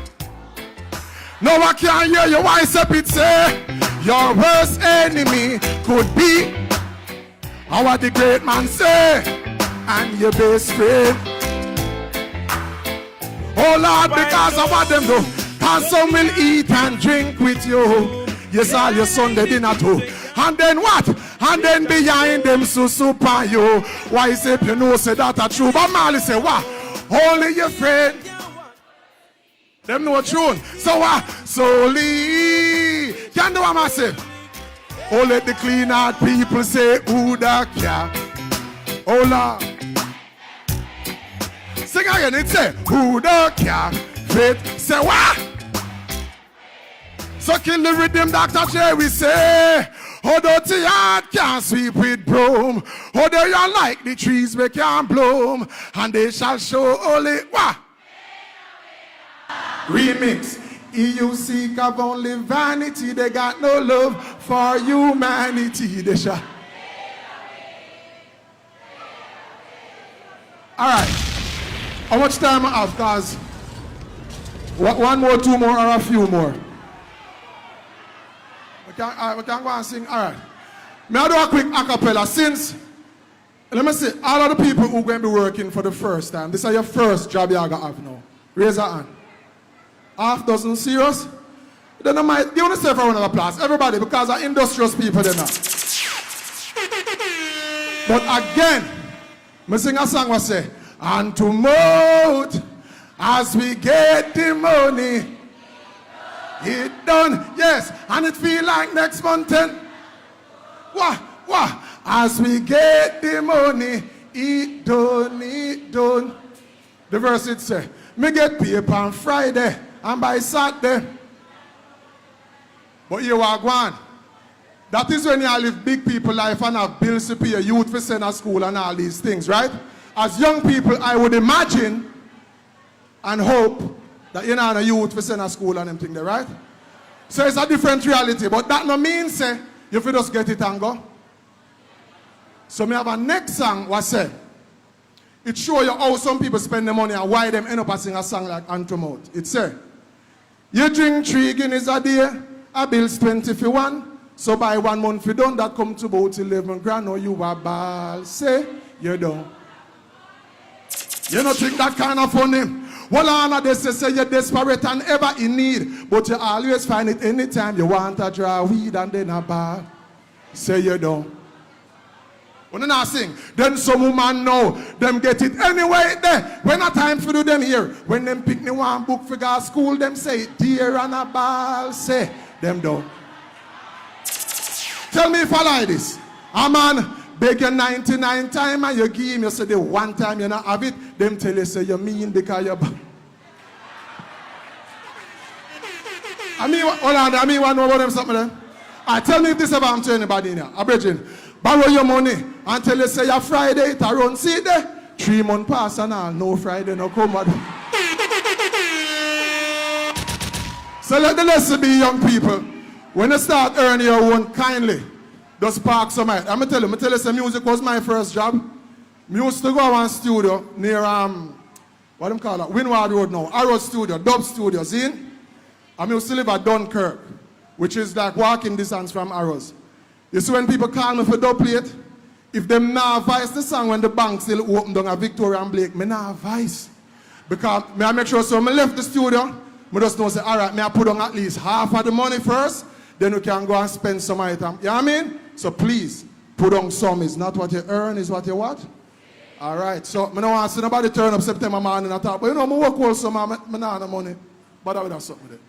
No, I can't hear your voice up. It say, your worst enemy could be how the great man say, and your best friend. Oh Lord, because of what them do, cause some will eat and drink with you. Yes, all your Sunday dinner too. And then what? And then behind them so super you. Why is it you know say that a true? But Marley say what? Only your friend. Them know tune. So what? Solely. Can do what I say? Oh, let the clean out people say, who the care? Oh Lord. Sing again, it say, who the care? Faith say what? So kill the rhythm, Dr. J, we say. Oh, dirty heart can't sweep with broom. Oh, they are like the trees we can't bloom. And they shall show only what? Remix. EU seek of only vanity. They got no love for humanity. They shall. All right. How much time I have? Cause one more, two more, or a few more? We can go and sing. All right. May I do a quick acapella since, let me see, all of the people who are going to be working for the first time, this is your first job you're going to have now. Raise your hand. Half dozen serious? Then I might give yourself a round of applause. Everybody, because are industrious people they're not. But again, I sing a song that say, and to mold as we get the money. It done, yes, and it feel like next month then. What? As we get the money, it done. The verse it say, me get paper on Friday and by Saturday. But you are gone. That is when you live big people life and have bills to pay, youth for send to school and all these things, right? As young people, I would imagine and hope that you're not a youth for send to school and them things there, right? So it's a different reality, but that no means say you fi just get it and go. So me have a next song what say, it show you how some people spend the money and why them end up sing a song like Anthem Out. It say, you drink 3 Guinness a day, a bill's 20 for one, so by 1 month you done, that come to about 11 grand, or you a ball, say, you don't. You don't think that kind of funny? Well, Anna, they say you're desperate and ever in need, but you always find it anytime you want to draw weed and then a bar. Say you don't. When you not sing, then some woman know them get it anyway there. When a time for do them here, when them pick me one book for go school, them say dear and a ball, say them don't. Tell me if I like this. A man beg you 99 times and you give him, you say the one time you not have it, them tell you say you mean because you're bad. I mean, hold on, I mean one know about them something there. Tell me if this ever happened to anybody in here. Bridget, borrow your money until you say your Friday, it around, see there? 3 months pass and all, no Friday, no come out. So let the lesson be, young people, when you start earning your own kindly, just park some night. I'm tell you, some music was my first job. I used to go to one studio near, what do you call it? Windward Road now. Arrow Studio, Dub Studio, see? I used to live at Dunkirk, which is like walking distance from Arrows. You see when people call me for dub plate, if them not voice the song when the bank still open down at Victoria and Blake, me not voice. Because me I make sure so me left the studio, me just know say, all right, me I put on at least half of the money first, then we can go and spend some item. You know what I mean? So please, put on some. It's not what you earn, it's what you what? All right, so I don't want to see nobody turn up September morning and talk, but you know, I work also, I not have no money. But I would have something with it.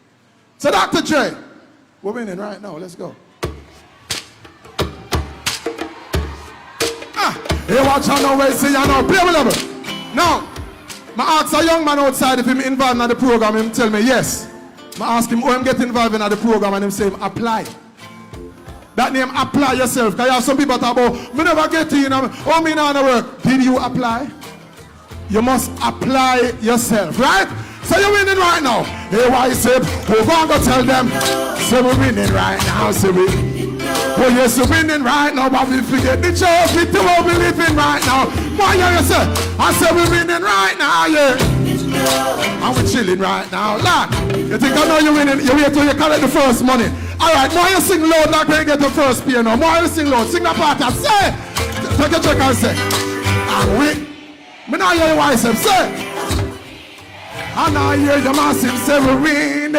So Dr. J, we're winning right now, let's go. Hey, watch out now, wait, see you now, play with level. Now, I ask a young man outside if him involved in the program, him tell me yes. I ask him, oh, him get involved in the program, and him say, apply. That name, apply yourself. Because you have some people talk about, me never get in, oh, me not work. Did you apply? You must apply yourself, right? So you're winning right now. Hey, why say, we're going to tell them, say we're winning right now, say we. Oh, yes, we're winning right now, but we forget the joke, we do what we living right now. Why you say? I say we're winning right now, yeah. And we're chilling right now. Lad, you think I know you're winning? You wait till you collect the first money. Alright, more you sing loud like when you get the first piano. More you sing loud. Sing the part and say. Take a check and say. And we. Me now hear your voice say. And I hear the massive say we're winning.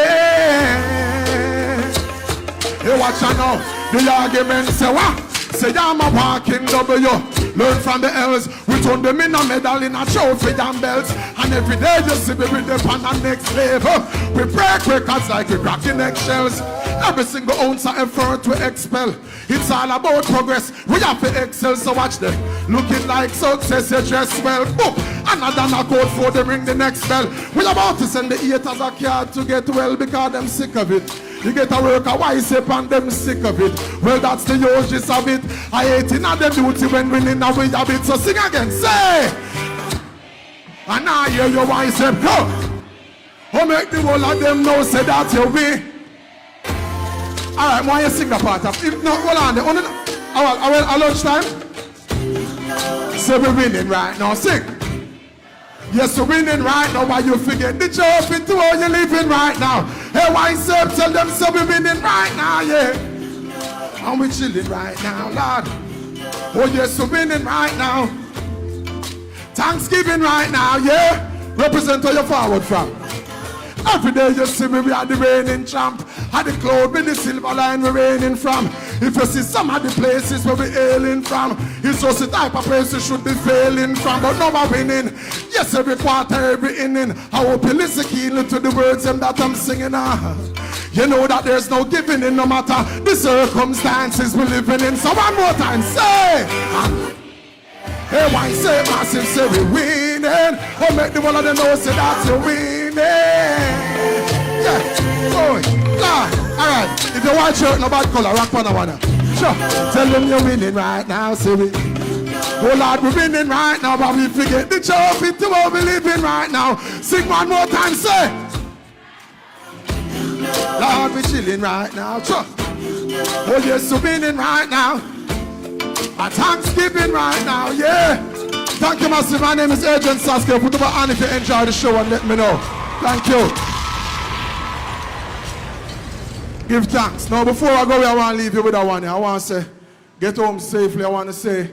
Hey, watch out now. The argument say what? Say I'm a walking W. Learn from the L's. We turn them in a medal, in a trophy and belts. And every day you see me with them on the next level. We break records like we cracking eggshells. Every single ounce of effort we expel. It's all about progress. We have to excel, so watch them. Looking like success, you dress well. Boom. Another knockout for them ring the next bell. We about to send the haters a card to get well because them sick of it. You get a work a wise up and them sick of it. Well, that's the uses of it. I hate in a them duty when winning a way a bit. So sing again, say. And now hear your wise up, go. Oh, make the whole of them know, say that you win. All right, why you sing the part of? If no, hold on. At lunchtime. So we're winning right now. Sing. Yes, we're winning right now, but you forget the trophy to how you're living right now. Hey, wise up, tell them so we're winning right now, yeah. And we're chilling right now, Lord. Oh, yes, we're winning right now. Thanksgiving right now, yeah. Represent where you're forward from. Every day you see me, we are the reigning champ. At the cloud with the silver line we're reigning from. If you see some of the places where we're hailing from, it's just the type of place you should be failing from. But now we're winning. Yes, every quarter, every inning. I hope you listen keenly to the words that I'm singing. You know that there's no giving in no matter the circumstances we're living in. So one more time, say. Hey, why say massive, say we're winning. Oh, make the one of them know, say that you're winning. Yeah, oh, Lord. All right, if you white shirt, no bad color, rock one. Sure, tell them you're winning right now, say we. Oh, Lord, we're winning right now, but we forget the trophy to what we're living right now. Sing one more time, say. Lord, we're chilling right now, sure. Oh, yes, we're winning right now. A Thanksgiving right now, yeah. Thank you, massive. My name is Agent Saskia. Put up a hand if you enjoy the show and let me know. Thank you. Give thanks. Now, before I go, I want to leave you with that one. I want to say, get home safely. I want to say,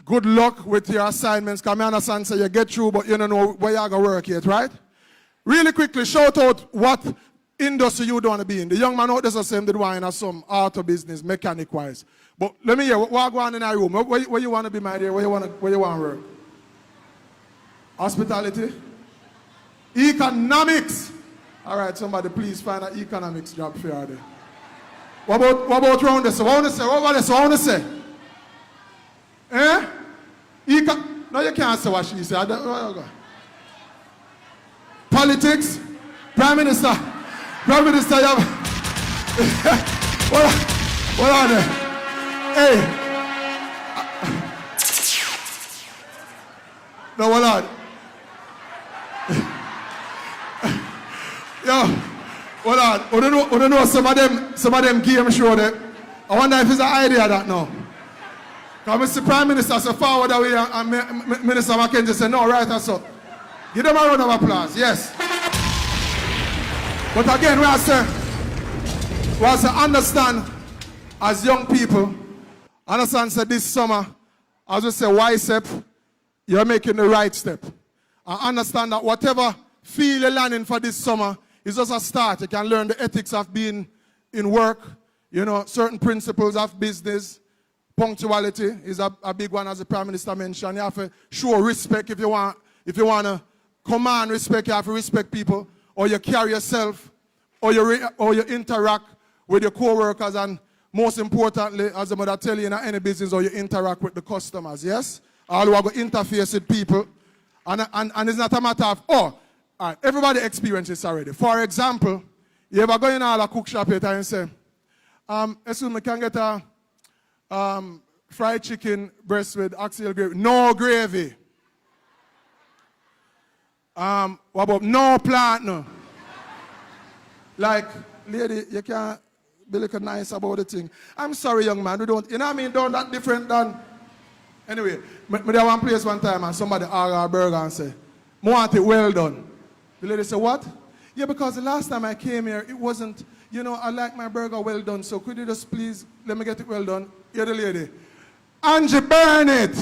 good luck with your assignments. Because I understand, say you get through, but you don't know where you're going to work yet, right? Really quickly, shout out what industry you don't want to be in. The young man out there says him did want in some auto business, mechanic-wise. But let me hear, what go on in our room? Where you want to be, my dear? Where you want to work? Hospitality? Economics. All right, somebody please find an economics job for you there. What about round this? What want to say? Eh? No, you can't say what she said. Politics? Prime Minister, you have... what are they? Hey. No, hold on. Yo, hold on. I don't know some of them game show there. I wonder if it's an idea that now. Because Mr. Prime Minister said forward away and Minister Mackenzie said no, right or so. Give them a round of applause, yes. But again, we have to understand as young people, understand that this summer, as we say, YSEP, you're making the right step. I understand that whatever field you're learning for this summer is just a start. You can learn the ethics of being in work, you know, certain principles of business. Punctuality is a big one, as the Prime Minister mentioned. You have to show respect if you want to command respect, you have to respect people, or you carry yourself, or you interact with your co-workers, and most importantly, as the mother tell you in any business, or you interact with the customers, yes? All who are going to interface with people, and it's not a matter of, all right, everybody experiences this already. For example, you ever go in a cook shop here and say, excuse me, can I get a fried chicken breast with oxtail gravy? No gravy. What about no plant, no? Like, lady, you can't be looking nice about the thing. I'm sorry, young man, we don't, you know what I mean, don't that different than... Anyway, I there one place one time and somebody ordered a burger and say, I want it well done. The lady said, what? Yeah, because the last time I came here, it wasn't, I like my burger well done, so could you just please let me get it well done? Hear the lady. Angie Burnett.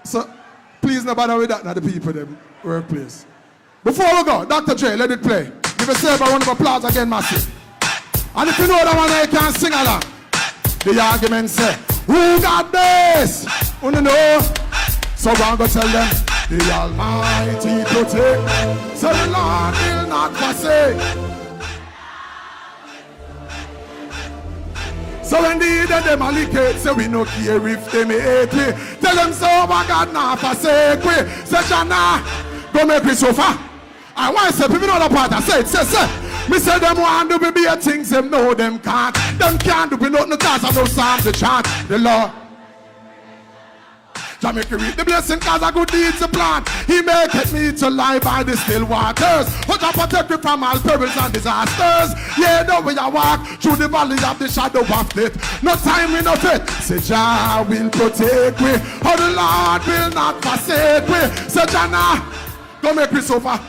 So, please no bother with that, not the people in the workplace. Before we go, Dr. Dre, let it play. Give yourself a round of applause again, massive. And if you know that one, you can sing along. The argument say, who got this? Who know? So I'm going to tell them, the Almighty protect, so the Lord will not forsake. So when the heathen them allocate, say we no care if they may hate we. Tell them so, my God, not forsake we. Say, Jana, go make me suffer. I want to say, people know the part I say it, say. Me say them want to be things, them know them can't. Them can't do nothing because I know Psalms to chant. The Lord. Jamaica reap the blessing cause a good deeds to plant. He maketh me to lie by the still waters. But I protect me from all perils and disasters. Yeah, though we a walk through the valley of the shadow of death. No time we no fit. Say Jah will protect me. Oh, the Lord will not forsake me. Say Jah nah, go make me suffer.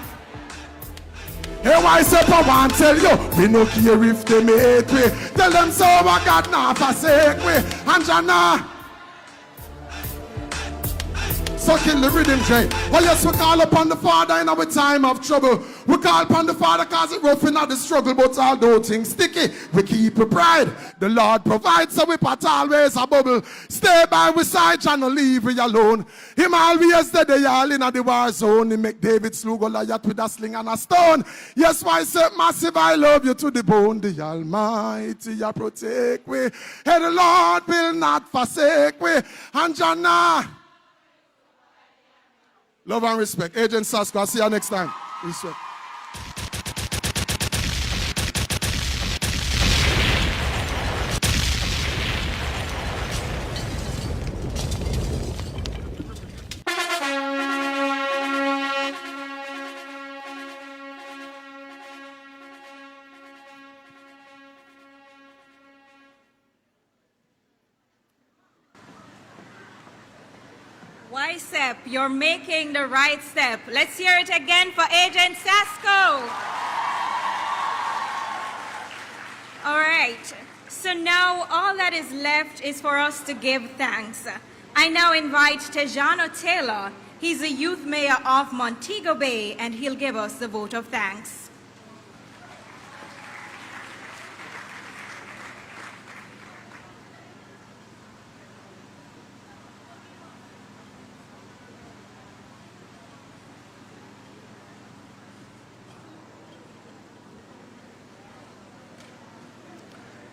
Hey, why say I want tell you, we no care if they may hate me. Tell them so, my God not forsake me. And Jah nah. So kill the rhythm, Jay. Well, yes, we call upon the Father in our time of trouble. We call upon the Father because it's rough in the struggle, but although things sticky, we keep a pride. The Lord provides, so we pot always a bubble. Stay by we side, and no leave we alone. Him always the day all in the war zone. He make David slew Goliath with a sling and a stone. Yes, why say massive, I love you to the bone. The Almighty, you protect we. And the Lord will not forsake we. And Jannah. Love and respect. Agent Sasko, I'll see you next time. Respect. YSEP, you're making the right step. Let's hear it again for Agent Sasko. All right, so now all that is left is for us to give thanks. I now invite Tejano Taylor. He's the youth mayor of Montego Bay, and he'll give us the vote of thanks.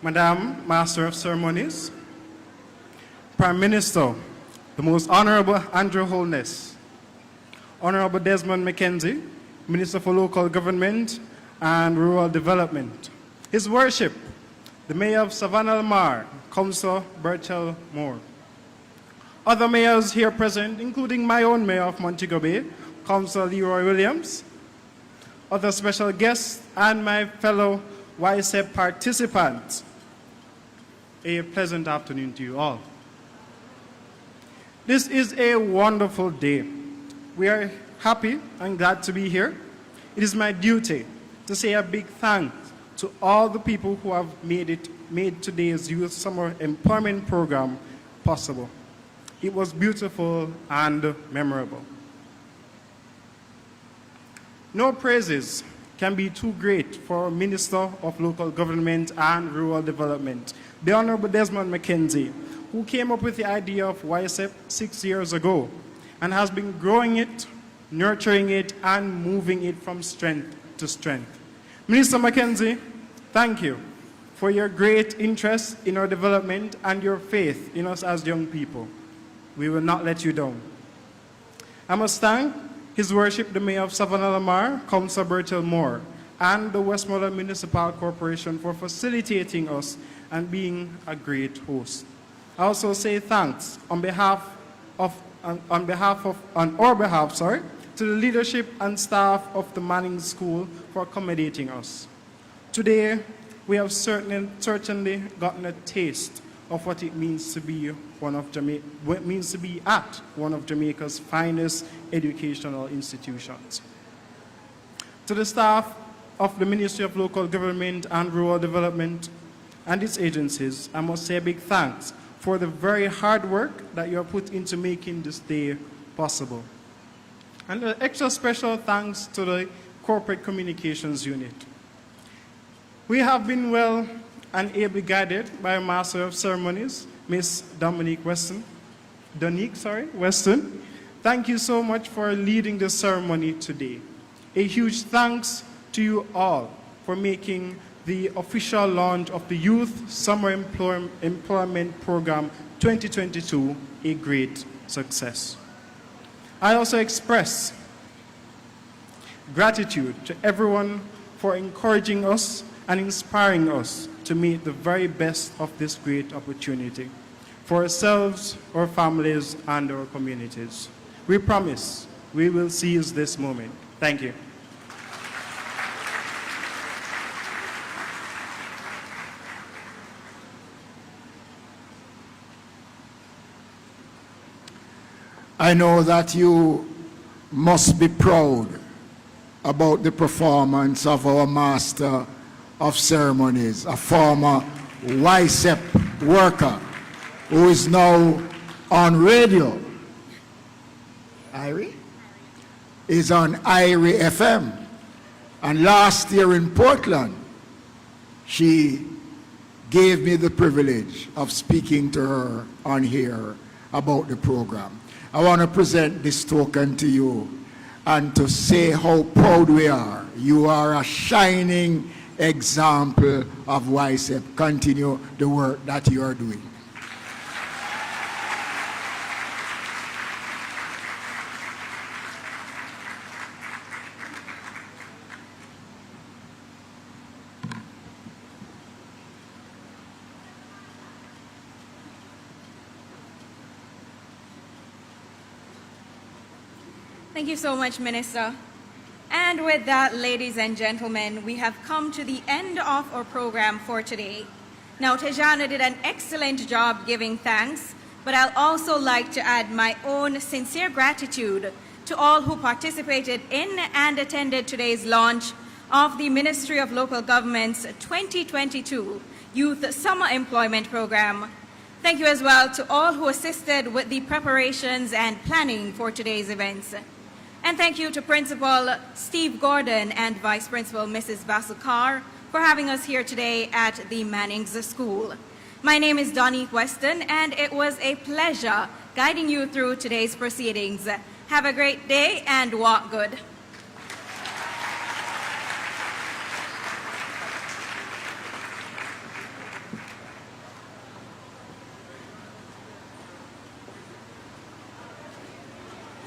Madam Master of Ceremonies, Prime Minister, the Most Honorable Andrew Holness, Honorable Desmond McKenzie, Minister for Local Government and Rural Development, His Worship, the Mayor of Savannah-Lamar, Councillor Berchel Moore, other mayors here present, including my own mayor of Montego Bay, Councillor Leroy Williams, other special guests, and my fellow YSEP participants. A pleasant afternoon to you all. This is a wonderful day. We are happy and glad to be here. It is my duty to say a big thanks to all the people who have made today's Youth Summer Employment Program possible. It was beautiful and memorable. No praises can be too great for Minister of Local Government and Rural Development, the Honorable Desmond McKenzie, who came up with the idea of YSEP 6 years ago and has been growing it, nurturing it, and moving it from strength to strength. Minister McKenzie, thank you for your great interest in our development and your faith in us as young people. We will not let you down. I must thank His Worship, the Mayor of Savannah-Lamar, Councillor Berchel Moore, and the Westmoreland Municipal Corporation for facilitating us and being a great host. I also say thanks on our behalf, to the leadership and staff of the Manning School for accommodating us. Today, we have certainly gotten a taste of what it means to be what it means to be at one of Jamaica's finest educational institutions. To the staff of the Ministry of Local Government and Rural Development and its agencies, I must say a big thanks for the very hard work that you have put into making this day possible. And an extra special thanks to the Corporate Communications Unit. We have been well and ably guided by our Master of Ceremonies, Miss Weston. Thank you so much for leading the ceremony today. A huge thanks to you all for making the official launch of the Youth Summer Employment Program 2022 a great success. I also express gratitude to everyone for encouraging us and inspiring us to make the very best of this great opportunity for ourselves, our families, and our communities. We promise we will seize this moment. Thank you. I know that you must be proud about the performance of our Master of Ceremonies, a former YSEP worker who is now on radio. Irie? Is on Irie FM. And last year in Portland, she gave me the privilege of speaking to her on here about the program. I want to present this token to you and to say how proud we are. You are a shining example of YSEP. Continue the work that you are doing. Thank you so much, Minister. And with that, ladies and gentlemen, we have come to the end of our program for today. Now, Tejana did an excellent job giving thanks, but I'll also like to add my own sincere gratitude to all who participated in and attended today's launch of the Ministry of Local Government's 2022 Youth Summer Employment Program. Thank you as well to all who assisted with the preparations and planning for today's events. And thank you to Principal Steve Gordon and Vice Principal Mrs. Vasukar for having us here today at the Mannings School. My name is Donnie Weston, and it was a pleasure guiding you through today's proceedings. Have a great day and walk good.